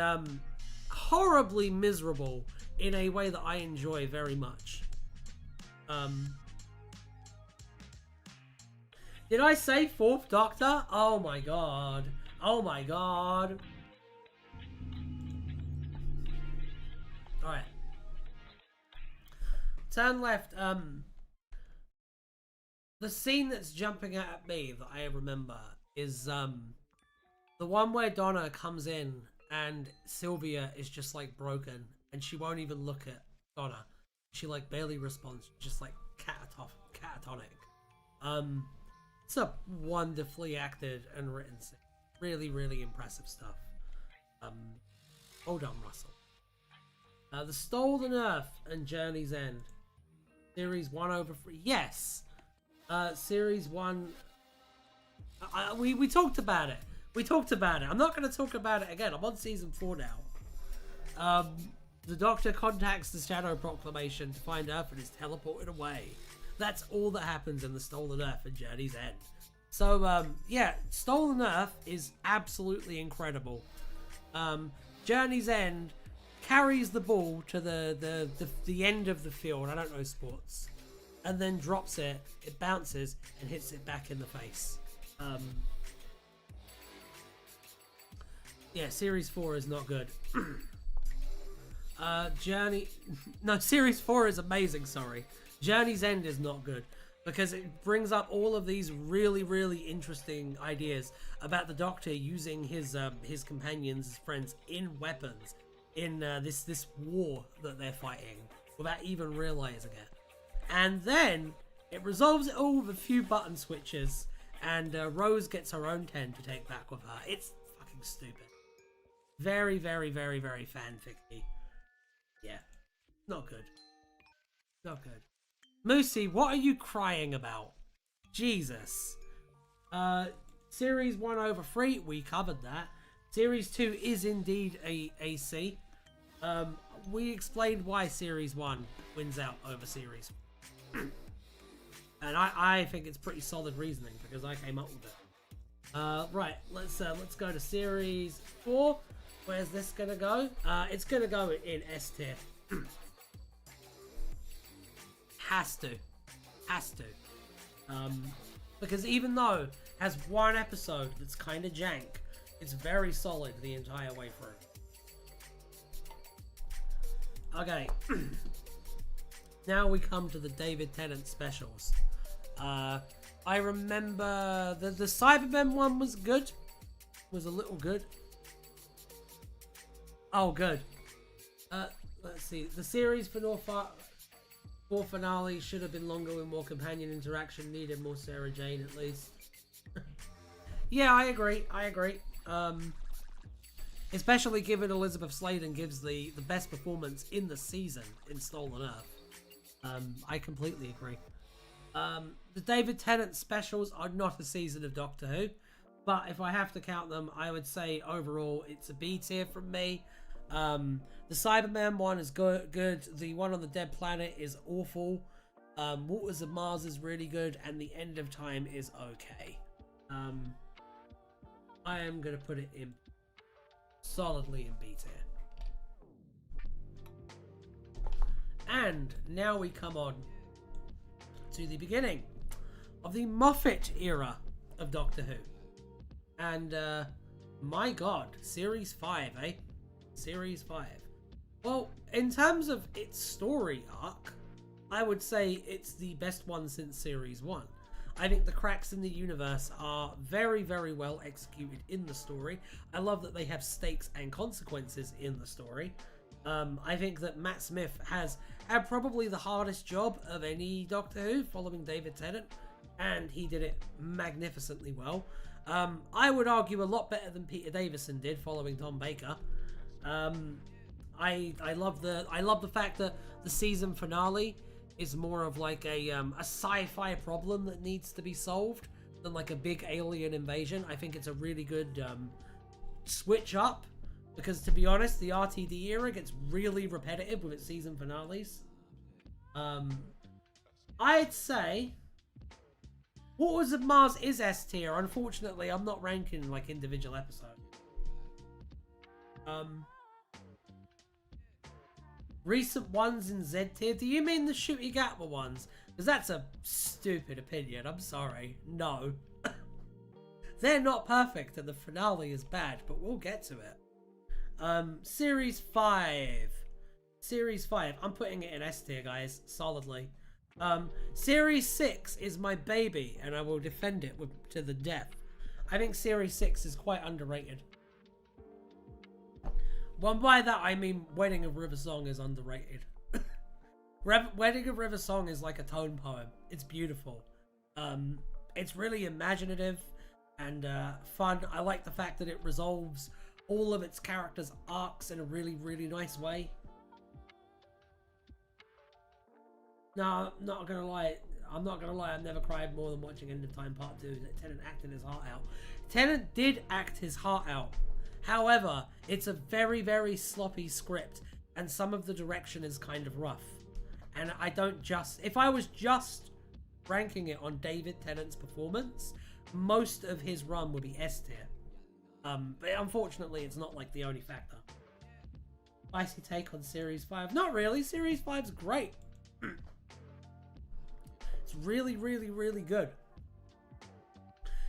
horribly miserable in a way that I enjoy very much. Did I say Fourth Doctor? Oh my god. Oh my god. Alright. Turn Left, the scene that's jumping out at me that I remember is the one where Donna comes in and Sylvia is just like broken and she won't even look at Donna. She like barely responds, just like catatonic. It's a wonderfully acted and written scene. Really, really impressive stuff. Hold on, Russell. The Stolen Earth and Journey's End. Series 1 over 3. Yes. Series 1. We talked about it. We talked about it. I'm not going to talk about it again. I'm on season 4 now. The Doctor contacts the Shadow Proclamation to find Earth and is teleported away. That's all that happens in the Stolen Earth and Journey's End. So, yeah, Stolen Earth is absolutely incredible. Journey's End carries the ball to the end of the field. I don't know sports. And then drops it. It bounces and hits it back in the face. Yeah, Series 4 is not good. Series 4 is amazing, sorry. Journey's End is not good. Because it brings up all of these really, really interesting ideas about the Doctor using his companions, his friends, in weapons. In this war that they're fighting. Without even realizing it. And then it resolves it all with a few button switches. And Rose gets her own 10 to take back with her. It's fucking stupid. Very, very, very, very fanficky. Yeah. Not good. Not good. Moosey, what are you crying about? Jesus. Series 1 over 3, we covered that. Series 2 is indeed a C. We explained why Series 1 wins out over Series 4. And I think it's pretty solid reasoning because I came up with it. Right, let's go to Series 4. Where's this gonna go? It's gonna go in S tier. Has to. Because even though it has one episode that's kind of jank, it's very solid the entire way through. Okay. Now we come to the David Tennant specials. I remember the Cybermen one was good. Was a little good. Oh, good. Let's see. The series for finale should have been longer with more companion interaction. Needed more Sarah Jane at least. Yeah, I agree. Especially given Elizabeth Sladen gives the best performance in the season in Stolen Earth. I completely agree. The David Tennant specials are not a season of Doctor Who, but if I have to count them, I would say overall it's a B tier from me. The Cyberman one is good. The one on the Dead Planet is awful. Waters of Mars is really good, and The End of Time is okay. I am gonna put it in solidly in B tier. And now we come on to the beginning of the Moffat era of Doctor Who. And my god, Series 5, eh? Series 5. Well, in terms of its story arc, I would say it's the best one since Series 1. I think the cracks in the universe are very, very well executed in the story. I love that they have stakes and consequences in the story. I think that Matt Smith has had probably the hardest job of any Doctor Who following David Tennant, and he did it magnificently well. I would argue a lot better than Peter Davison did following Tom Baker. I love the fact that the season finale is more of like a sci-fi problem that needs to be solved than like a big alien invasion. I think it's a really good switch up, because to be honest, the RTD era gets really repetitive with its season finales. I'd say Waters of Mars is S tier. Unfortunately, I'm not ranking like individual episodes. Recent ones in Z tier. Do you mean the Shooty Gatwa ones? Because that's a stupid opinion. I'm sorry. No. They're not perfect and the finale is bad, but we'll get to it. Series 5. Series 5. I'm putting it in S tier, guys. Solidly. Series 6 is my baby, and I will defend it to the death. I think Series 6 is quite underrated. Well, by that I mean Wedding of River Song is underrated. Wedding of River Song is like a tone poem. It's beautiful. It's really imaginative and fun. I like the fact that it resolves all of its characters' arcs in a really, really nice way. No, not gonna lie. I'm not gonna lie. I've never cried more than watching End of Time Part 2. Tennant acting his heart out. Tennant did act his heart out. However, it's a very, very sloppy script, and some of the direction is kind of rough. And I don't just... If I was just ranking it on David Tennant's performance, most of his run would be S tier. But unfortunately, it's not like the only factor. Spicy take on Series 5. Not really. Series 5's great. It's really, really, really good.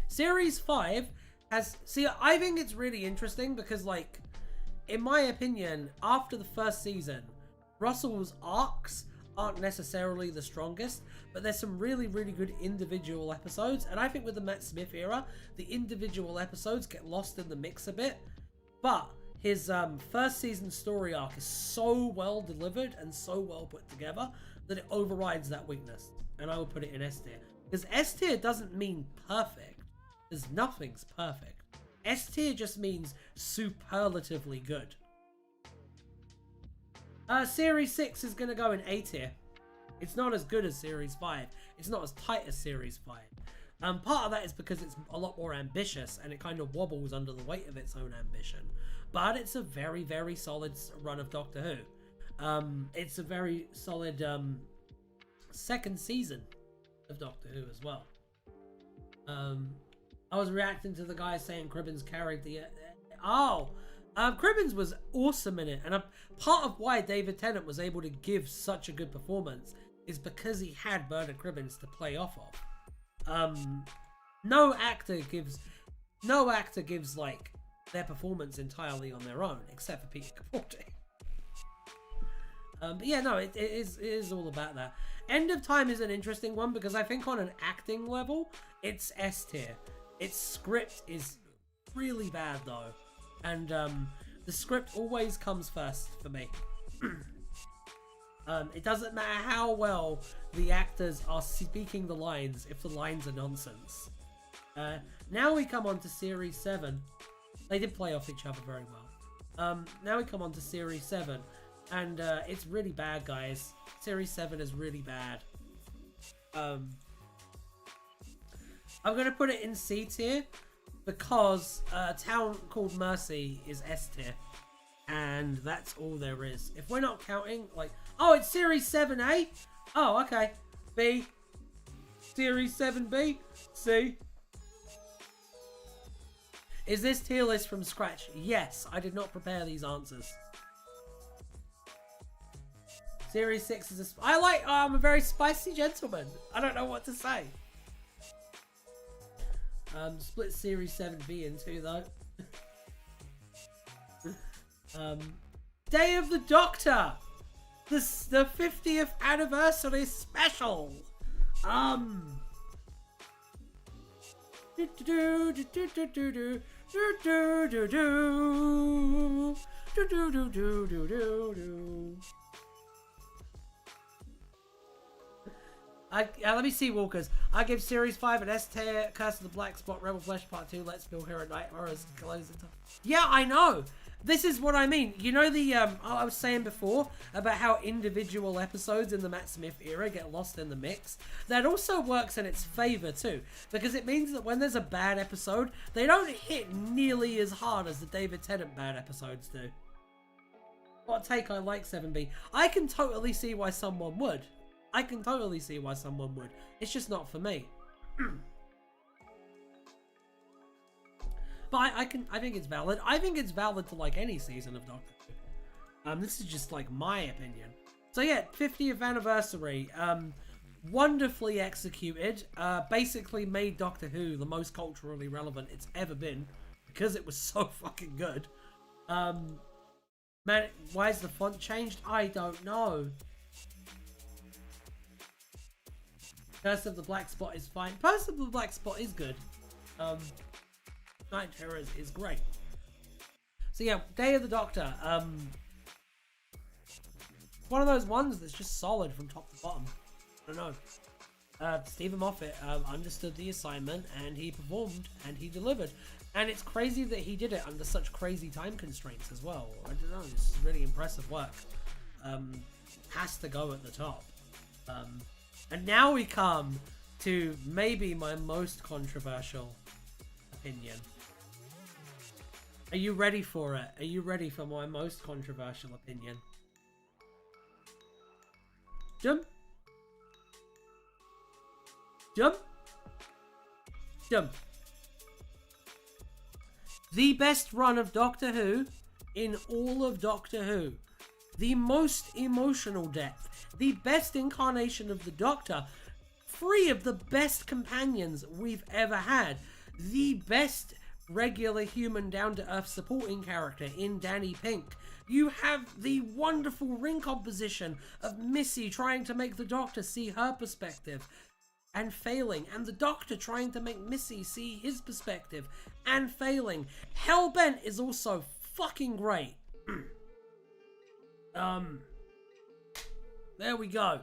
Series 5 has... See, I think it's really interesting because, like, in my opinion, after the first season, Russell's arcs aren't necessarily the strongest, but there's some really, really good individual episodes. And I think with the Matt Smith era, the individual episodes get lost in the mix a bit. But his first season story arc is so well delivered and so well put together that it overrides that weakness. And I will put it in S tier. Because S tier doesn't mean perfect. Because nothing's perfect. S tier just means superlatively good. Series 6 is going to go in A tier. It's not as good as Series 5. It's not as tight as Series 5. Part of that is because it's a lot more ambitious and it kind of wobbles under the weight of its own ambition. But it's a very, very solid run of Doctor Who. It's a very solid second season of Doctor Who as well. I was reacting to the guy saying Cribbins carried the... Cribbins was awesome in it, and part of why David Tennant was able to give such a good performance is because he had Bernard Cribbins to play off of. No actor gives like their performance entirely on their own, except for Peter Capaldi. But yeah, no, it is all about that. End of Time is an interesting one because I think on an acting level, it's S tier. Its script is really bad though. And the script always comes first for me. It doesn't matter how well the actors are speaking the lines if the lines are nonsense. Now we come on to Series 7. They did play off each other very well. Now we come on to Series 7. And it's really bad, guys. Series 7 is really bad. I'm going to put it in C tier. Because a town called Mercy is S tier. And that's all there is. If we're not counting, like... Oh, it's Series 7A? Oh, okay. B. Series 7B? C. Is this tier list from scratch? Yes. I did not prepare these answers. Series 6 is a... I'm a very spicy gentleman. I don't know what to say. Split Series 7B in two though. Day of the Doctor! The 50th anniversary special! Let me see, Walkers. I give Series 5 an S tier. Curse of the Black Spot, Rebel Flesh Part 2, Let's Feel Here at Night, Horrors, closing time. Yeah, I know. This is what I mean. You know the, I was saying before about how individual episodes in the Matt Smith era get lost in the mix? That also works in its favor too. Because it means that when there's a bad episode, they don't hit nearly as hard as the David Tennant bad episodes do. What take, I like 7B. I can totally see why someone would. I can totally see why someone would. It's just not for me. But I think it's valid. I think it's valid to like any season of Doctor Who. This is just like my opinion. So yeah, 50th anniversary. Wonderfully executed. Basically made Doctor Who the most culturally relevant it's ever been. Because it was so fucking good. Man, why is the font changed? I don't know. Curse of the Black Spot is fine. Curse of the Black Spot is good. Night Terrors is great. So yeah, Day of the Doctor. One of those ones that's just solid from top to bottom. I don't know. Stephen Moffat understood the assignment and he performed and he delivered. And it's crazy that he did it under such crazy time constraints as well. I don't know, it's really impressive work. Has to go at the top. And now we come to maybe my most controversial opinion. Are you ready for it? Are you ready for my most controversial opinion? Jump. Jump. Jump. The best run of Doctor Who in all of Doctor Who. The most emotional depth. The best incarnation of the Doctor. 3 of the best companions we've ever had. The best regular human down-to-earth supporting character in Danny Pink. You have the wonderful ring composition of Missy trying to make the Doctor see her perspective and failing, and the Doctor trying to make Missy see his perspective and failing. Hellbent is also fucking great. There we go.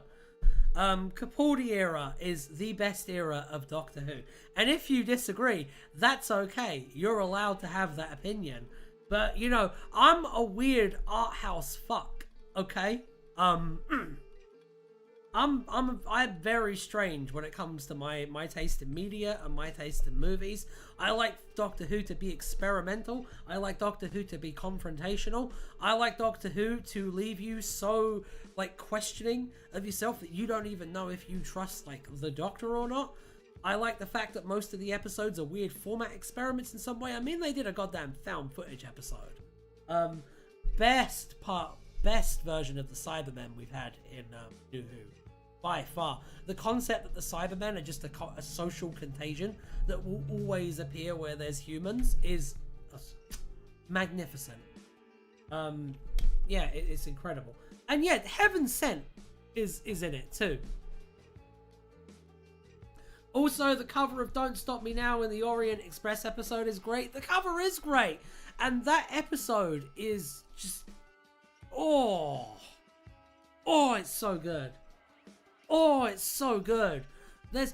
Capaldi era is the best era of Doctor Who. And if you disagree, that's okay. You're allowed to have that opinion. But, you know, I'm a weird art house fuck, okay? I'm very strange when it comes to my taste in media and my taste in movies. I like Doctor Who to be experimental. I like Doctor Who to be confrontational. I like Doctor Who to leave you so, like, questioning of yourself that you don't even know if you trust, like, the Doctor or not. I like the fact that most of the episodes are weird format experiments in some way. I mean, they did a goddamn found footage episode. Best version of the Cybermen we've had in New Who. By far. The concept that the Cybermen are just a social contagion that will always appear where there's humans is magnificent. Yeah, it's incredible. And yet, Heaven Sent is in it too. Also, the cover of Don't Stop Me Now in the Orient Express episode is great. The cover is great. And that episode is just... Oh, it's so good. Oh, it's so good. There's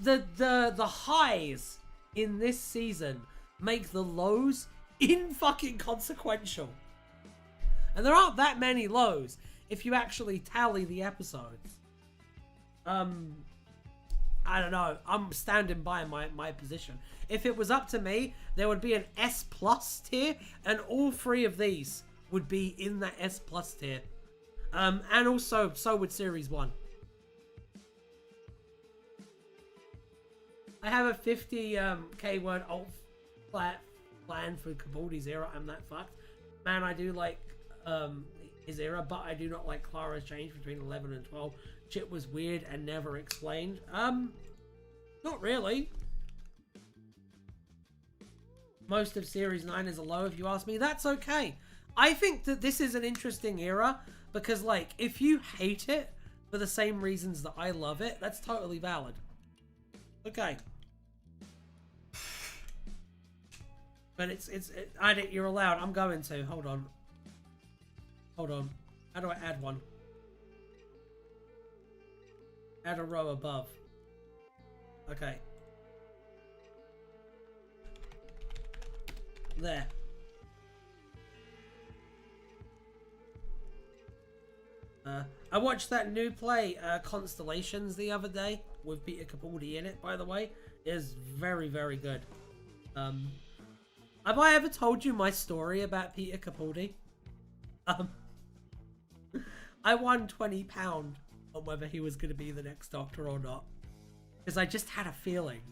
the highs in this season make the lows fucking consequential. And there aren't that many lows if you actually tally the episodes. I don't know. I'm standing by my position. If it was up to me, there would be an S+ tier, and all 3 of these would be in that S+ tier. And also, so would Series 1. I have a 50k word alt plan for Capaldi's era. I'm that fucked. Man, I do like his era, but I do not like Clara's change between 11 and 12. Shit was weird and never explained. Not really. Most of Series 9 is a low, if you ask me. That's okay. I think that this is an interesting era because, like, if you hate it for the same reasons that I love it, that's totally valid. Okay. But you're allowed. I'm going to. Hold on. How do I add one? Add a row above. Okay. There. I watched that new play, Constellations, the other day with Peter Capaldi in it, by the way. It is very, very good. Have I ever told you my story about Peter Capaldi? I won £20 on whether he was going to be the next Doctor or not. Because I just had a feeling.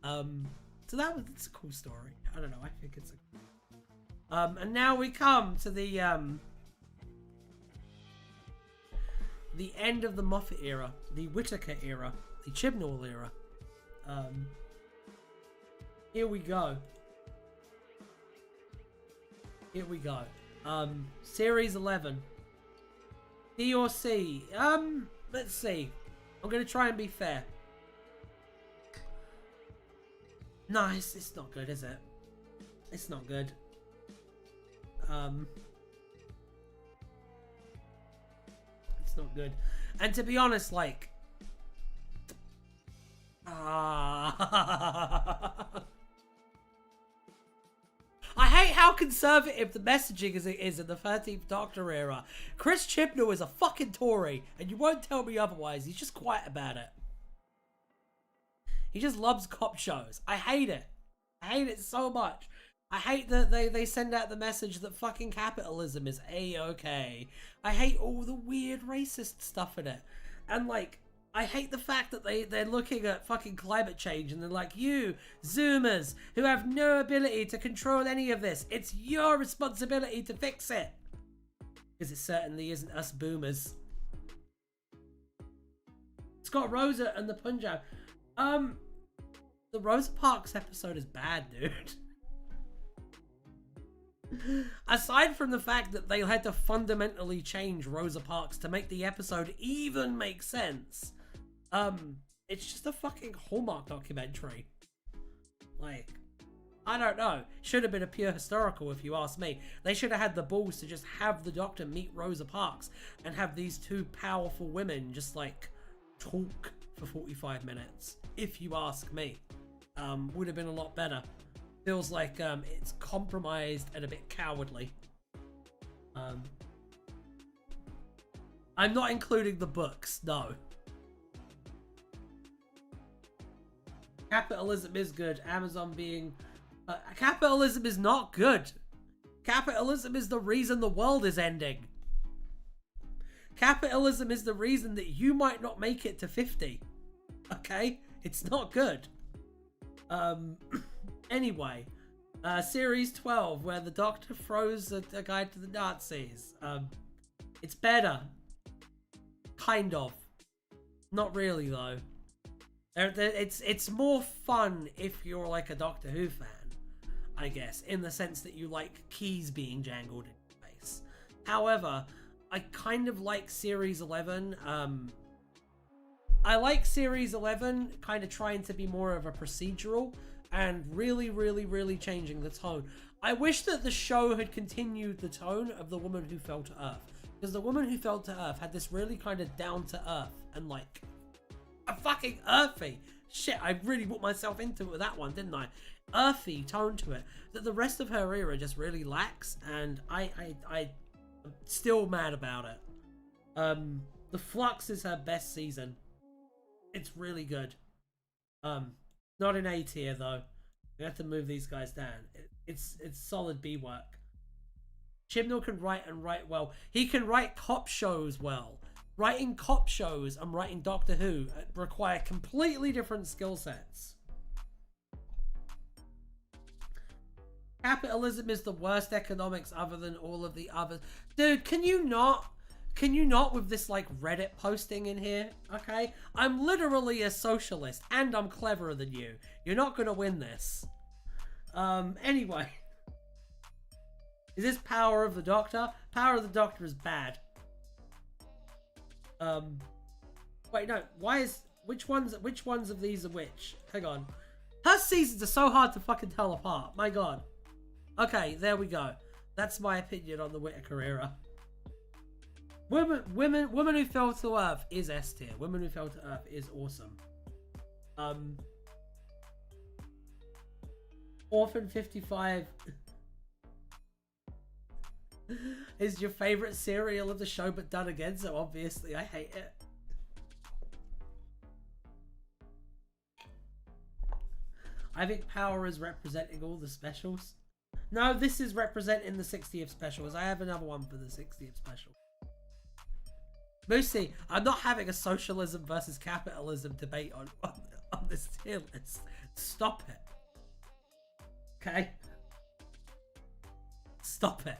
So it's a cool story. I don't know, I think it's a... and now we come to the end of the Moffat era, the Whittaker era, the Chibnall era. Here we go. Series 11. D or C? Let's see. I'm gonna try and be fair. No, it's not good, is it? It's not good. It's not good. And to be honest, like... I hate how conservative the messaging is in the 13th Doctor era. Chris Chibnall is a fucking Tory, and you won't tell me otherwise. He's just quiet about it. He just loves cop shows. I hate it. I hate it so much. I hate that they send out the message that fucking capitalism is A-okay. I hate all the weird racist stuff in it. And like, I hate the fact that they're looking at fucking climate change and they're like, you, Zoomers, who have no ability to control any of this, it's your responsibility to fix it. Because it certainly isn't us boomers. It's got Rosa and the Punjab. The Rosa Parks episode is bad, dude. Aside from the fact that they had to fundamentally change Rosa Parks to make the episode even make sense, it's just a fucking Hallmark documentary. Like, I don't know. Should have been a pure historical, if you ask me. They should have had the balls to just have the Doctor meet Rosa Parks and have these two powerful women just like talk for 45 minutes, if you ask me. Would have been a lot better. Feels like it's compromised and a bit cowardly. I'm not including the books, no. Capitalism is good. Amazon being... capitalism is not good. Capitalism is the reason the world is ending. Capitalism is the reason that you might not make it to 50. Okay? It's not good. Anyway, series 12, where the Doctor throws a guy to the Nazis. It's better. Kind of. Not really, though. It's more fun if you're like a Doctor Who fan, I guess, in the sense that you like keys being jangled in your face. However, I kind of like series 11. I like series 11 kind of trying to be more of a procedural and really changing the tone. I wish that the show had continued the tone of The Woman Who Fell to Earth, because The Woman Who Fell to Earth had this really kind of down to earth and like a fucking earthy shit. I really put myself into it with that one, didn't I? Earthy tone to it that the rest of her era just really lacks, and I'm still mad about it. The Flux is her best season. It's really good. Not in A tier though. We have to move these guys down. It's solid B work. Chibnall can write and write well. He can write cop shows well. Writing cop shows and writing Doctor Who require completely different skill sets. Capitalism is the worst economics other than all of the others. Dude, can you not with this like Reddit posting in here? Okay, I'm literally a socialist and I'm cleverer than you. You're not gonna win this. Anyway, is this Power of the Doctor? Power of the Doctor is bad. Wait, no. Why is which ones of these are which? Hang on. Her seasons are so hard to fucking tell apart. My God. Okay, there we go. That's my opinion on the Whittaker era. Woman Who Fell to Earth is S tier. Woman Who Fell to Earth is awesome. Orphan 55 is your favorite serial of the show, but done again, so obviously I hate it. I think Power is representing all the specials. No, this is representing the 60th specials. I have another one for the 60th special. Moosey, I'm not having a socialism versus capitalism debate on this tier list. Stop it. Okay? Stop it.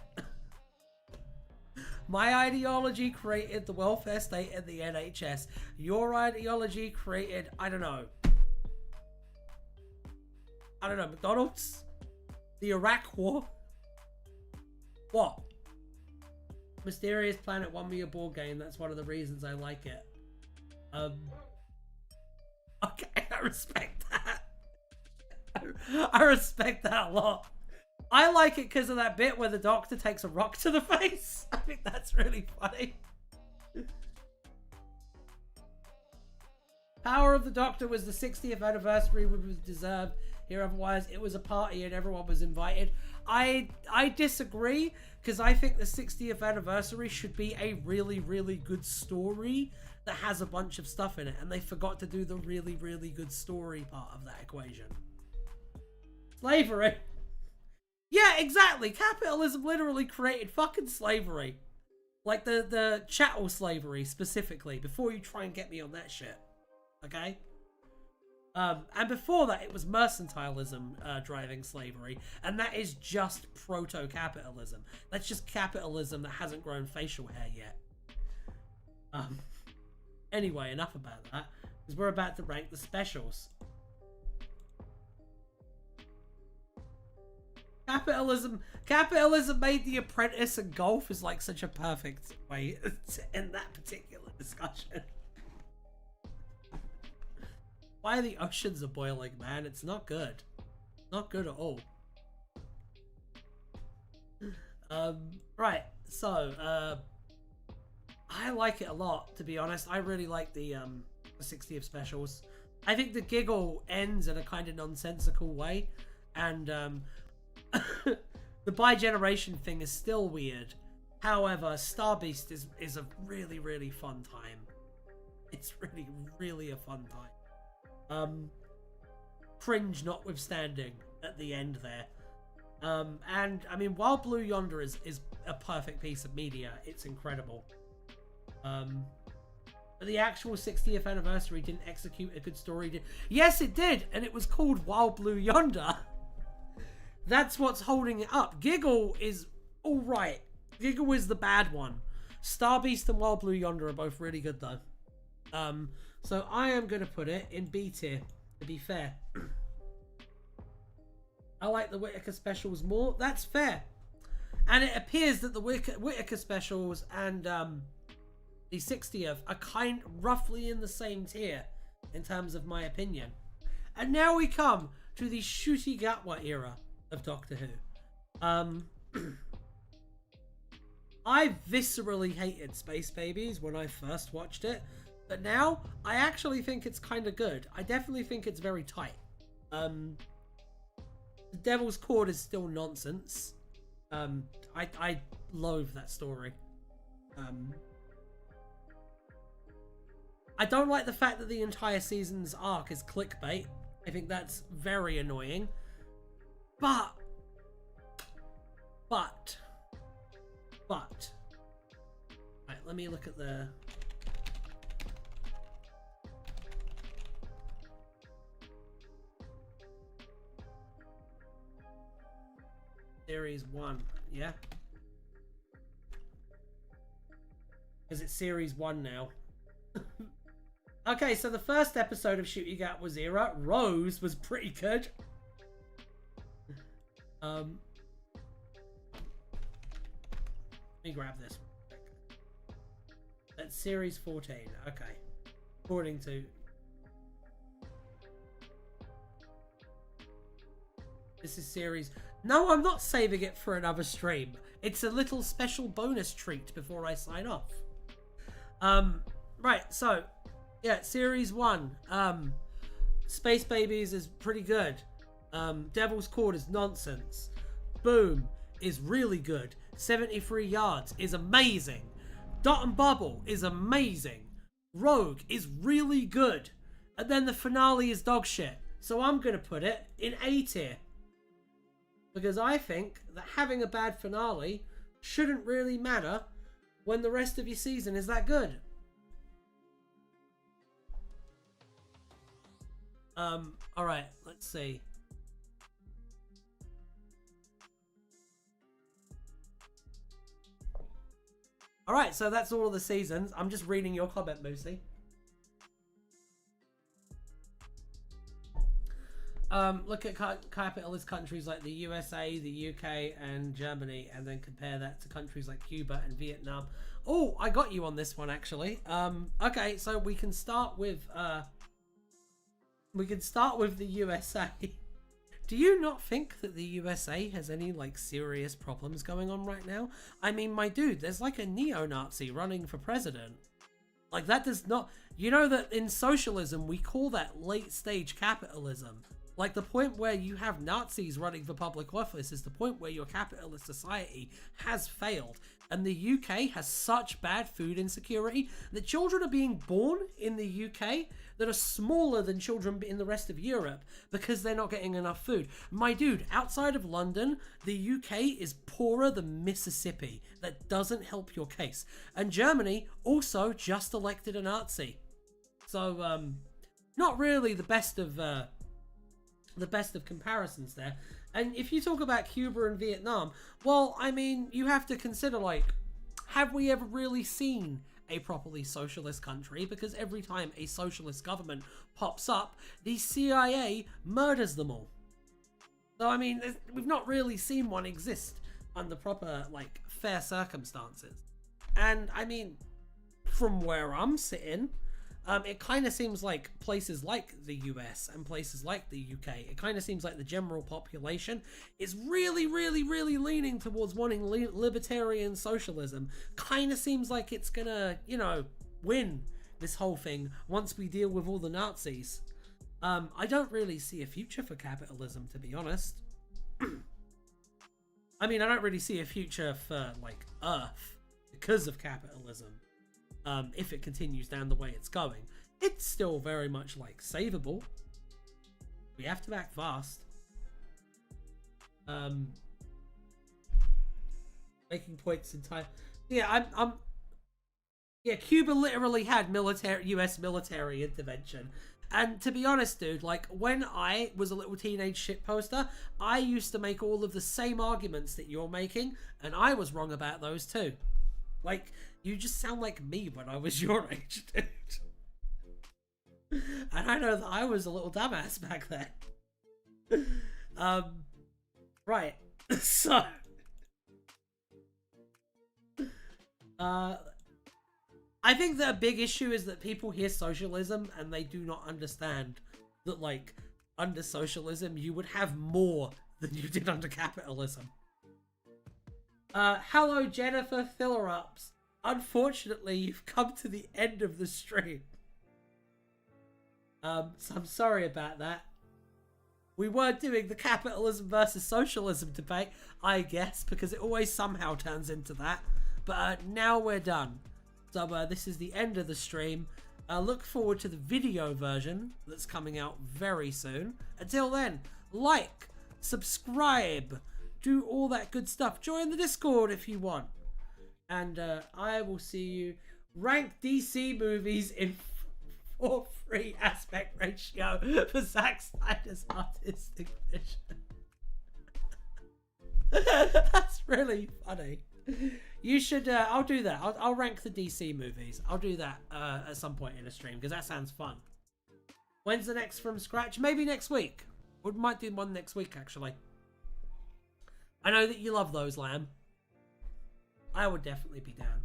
My ideology created the welfare state and the NHS. Your ideology created, I don't know, McDonald's? The Iraq War? What? Mysterious Planet won me a board game. That's one of the reasons I like it. Okay, I respect that. I respect that a lot. I like it because of that bit where the Doctor takes a rock to the face. I think that's really funny. Power of the Doctor was the 60th anniversary, which was deserved. hear otherwise. It was a party and everyone was invited. I disagree, because I think the 60th anniversary should be a really, really good story that has a bunch of stuff in it, and they forgot to do the really, really good story part of that equation. Slavery. Yeah, exactly. Capitalism literally created fucking slavery. Like the chattel slavery specifically, before you try and get me on that shit. Okay? And before that, it was mercantilism driving slavery, and that is just proto-capitalism. That's just capitalism that hasn't grown facial hair yet. Anyway, enough about that, because we're about to rank the specials. Capitalism made The Apprentice, and golf is like such a perfect way to end that particular discussion. Why the oceans are boiling, man? It's not good. Not good at all. Right, so, I like it a lot, to be honest. I really like the 60th specials. I think the giggle ends in a kind of nonsensical way, and, the bi-generation thing is still weird. However, Star Beast is a really, really fun time. It's really, really a fun time. Cringe notwithstanding at the end there. And I mean, Wild Blue Yonder is a perfect piece of media. It's incredible. But the actual 60th anniversary didn't execute a good story. Yes, it did, and it was called Wild Blue Yonder. That's what's holding it up. Giggle is alright. Giggle is the bad one. Star Beast and Wild Blue Yonder are both really good though. So I am going to put it in B tier, to be fair. I like the Whittaker specials more. That's fair. And it appears that the Whittaker specials and the 60th are roughly in the same tier in terms of my opinion. And now we come to the Ncuti Gatwa era of Doctor Who. I viscerally hated Space Babies when I first watched it, but now I actually think it's kind of good. I definitely think it's very tight. The Devil's Cord is still nonsense. I loathe that story. I don't like the fact that the entire season's arc is clickbait. I think that's very annoying. But. Right, let me look at the... Series 1, yeah? Because it's Series 1 now. Okay, so the first episode of Ncuti Gatwa's era, Rose, was pretty good. Let me grab this one. That's Series 14, okay. According to... This is Series... No, I'm not saving it for another stream. It's a little special bonus treat before I sign off. Right, so... Yeah, Series 1. Space Babies is pretty good. Devil's Cord is nonsense. Boom is really good. 73 Yards is amazing. Dot and Bubble is amazing. Rogue is really good. And then the finale is dog shit. So I'm going to put it in A tier. Because I think that having a bad finale shouldn't really matter when the rest of your season is that good. Alright, let's see. Alright, so that's all of the seasons. I'm just reading your comment, Moosey. Look at capitalist countries like the USA, the UK, and Germany, and then compare that to countries like Cuba and Vietnam. Oh, I got you on this one, actually. Okay, so we can start with the USA. Do you not think that the USA has any, like, serious problems going on right now? I mean, my dude, there's like a neo-Nazi running for president. Like, that does not... You know that in socialism, we call that late-stage capitalism. Like, the point where you have Nazis running for public office is the point where your capitalist society has failed. And the UK has such bad food insecurity that children are being born in the UK that are smaller than children in the rest of Europe because they're not getting enough food. My dude, outside of London, the UK is poorer than Mississippi. That doesn't help your case. And Germany also just elected a Nazi. So, not really the best of comparisons there. And if you talk about Cuba and Vietnam, well, I mean, you have to consider, like, have we ever really seen a properly socialist country? Because every time a socialist government pops up, the CIA murders them all. So, I mean, we've not really seen one exist under proper, like, fair circumstances. And, I mean, from where I'm sitting, it kind of seems like places like the US and places like the UK, it kind of seems like the general population is really, really, really leaning towards wanting libertarian socialism. Kind of seems like it's gonna, you know, win this whole thing once we deal with all the Nazis. I don't really see a future for capitalism, to be honest. I mean, I don't really see a future for, like, Earth because of capitalism. If it continues down the way it's going. It's still very much, like, savable. We have to act fast. Making points in time. Yeah, yeah, Cuba literally had US military intervention. And to be honest, dude, like, when I was a little teenage shitposter, I used to make all of the same arguments that you're making, and I was wrong about those too. Like, you just sound like me when I was your age, dude. And I know that I was a little dumbass back then. Right. So, I think that a big issue is that people hear socialism and they do not understand that, like, under socialism, you would have more than you did under capitalism. Hello, Jennifer Fillerups. Unfortunately, you've come to the end of the stream. So I'm sorry about that. We were doing the capitalism versus socialism debate, I guess, because it always somehow turns into that. But now we're done. So this is the end of the stream. Look forward to the video version that's coming out very soon. Until then, like, subscribe, do all that good stuff. Join the Discord if you want. And I will see you. Rank DC movies in 4:3 aspect ratio for Zack Snyder's artistic vision. That's really funny. You should, I'll do that. I'll rank the DC movies. I'll do that at some point in a stream, because that sounds fun. When's the next From Scratch? Maybe next week. We might do one next week, actually. I know that you love those, Lamb. I would definitely be down.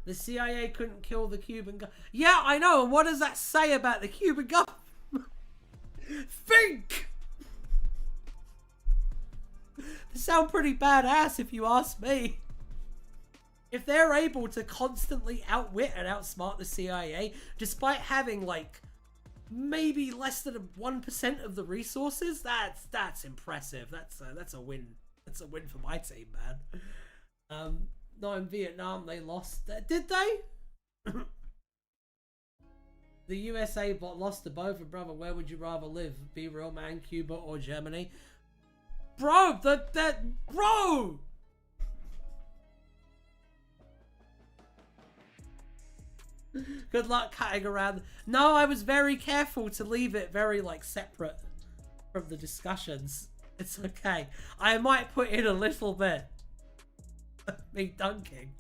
The CIA couldn't kill the Cuban government. Yeah, I know. And what does that say about the Cuban government? Think! They sound pretty badass if you ask me. If they're able to constantly outwit and outsmart the CIA, despite having, like, maybe less than 1% of the resources, that's impressive. That's a win. That's a win for my team, man. Not in Vietnam, they lost. Did they? The USA lost to both, and brother, where would you rather live? Be real, man, Cuba or Germany? Bro, bro! Good luck cutting around. No, I was very careful to leave it very, like, separate from the discussions. It's okay. I might put in a little bit of me dunking.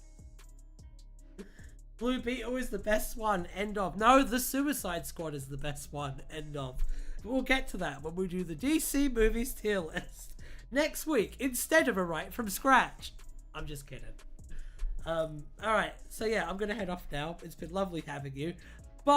Blue Beetle is the best one. End of. No, the Suicide Squad is the best one. End of. We'll get to that when we do the DC movies tier list next week instead of a Right From Scratch. I'm just kidding. Alright, so yeah, I'm gonna head off now. It's been lovely having you. Bye!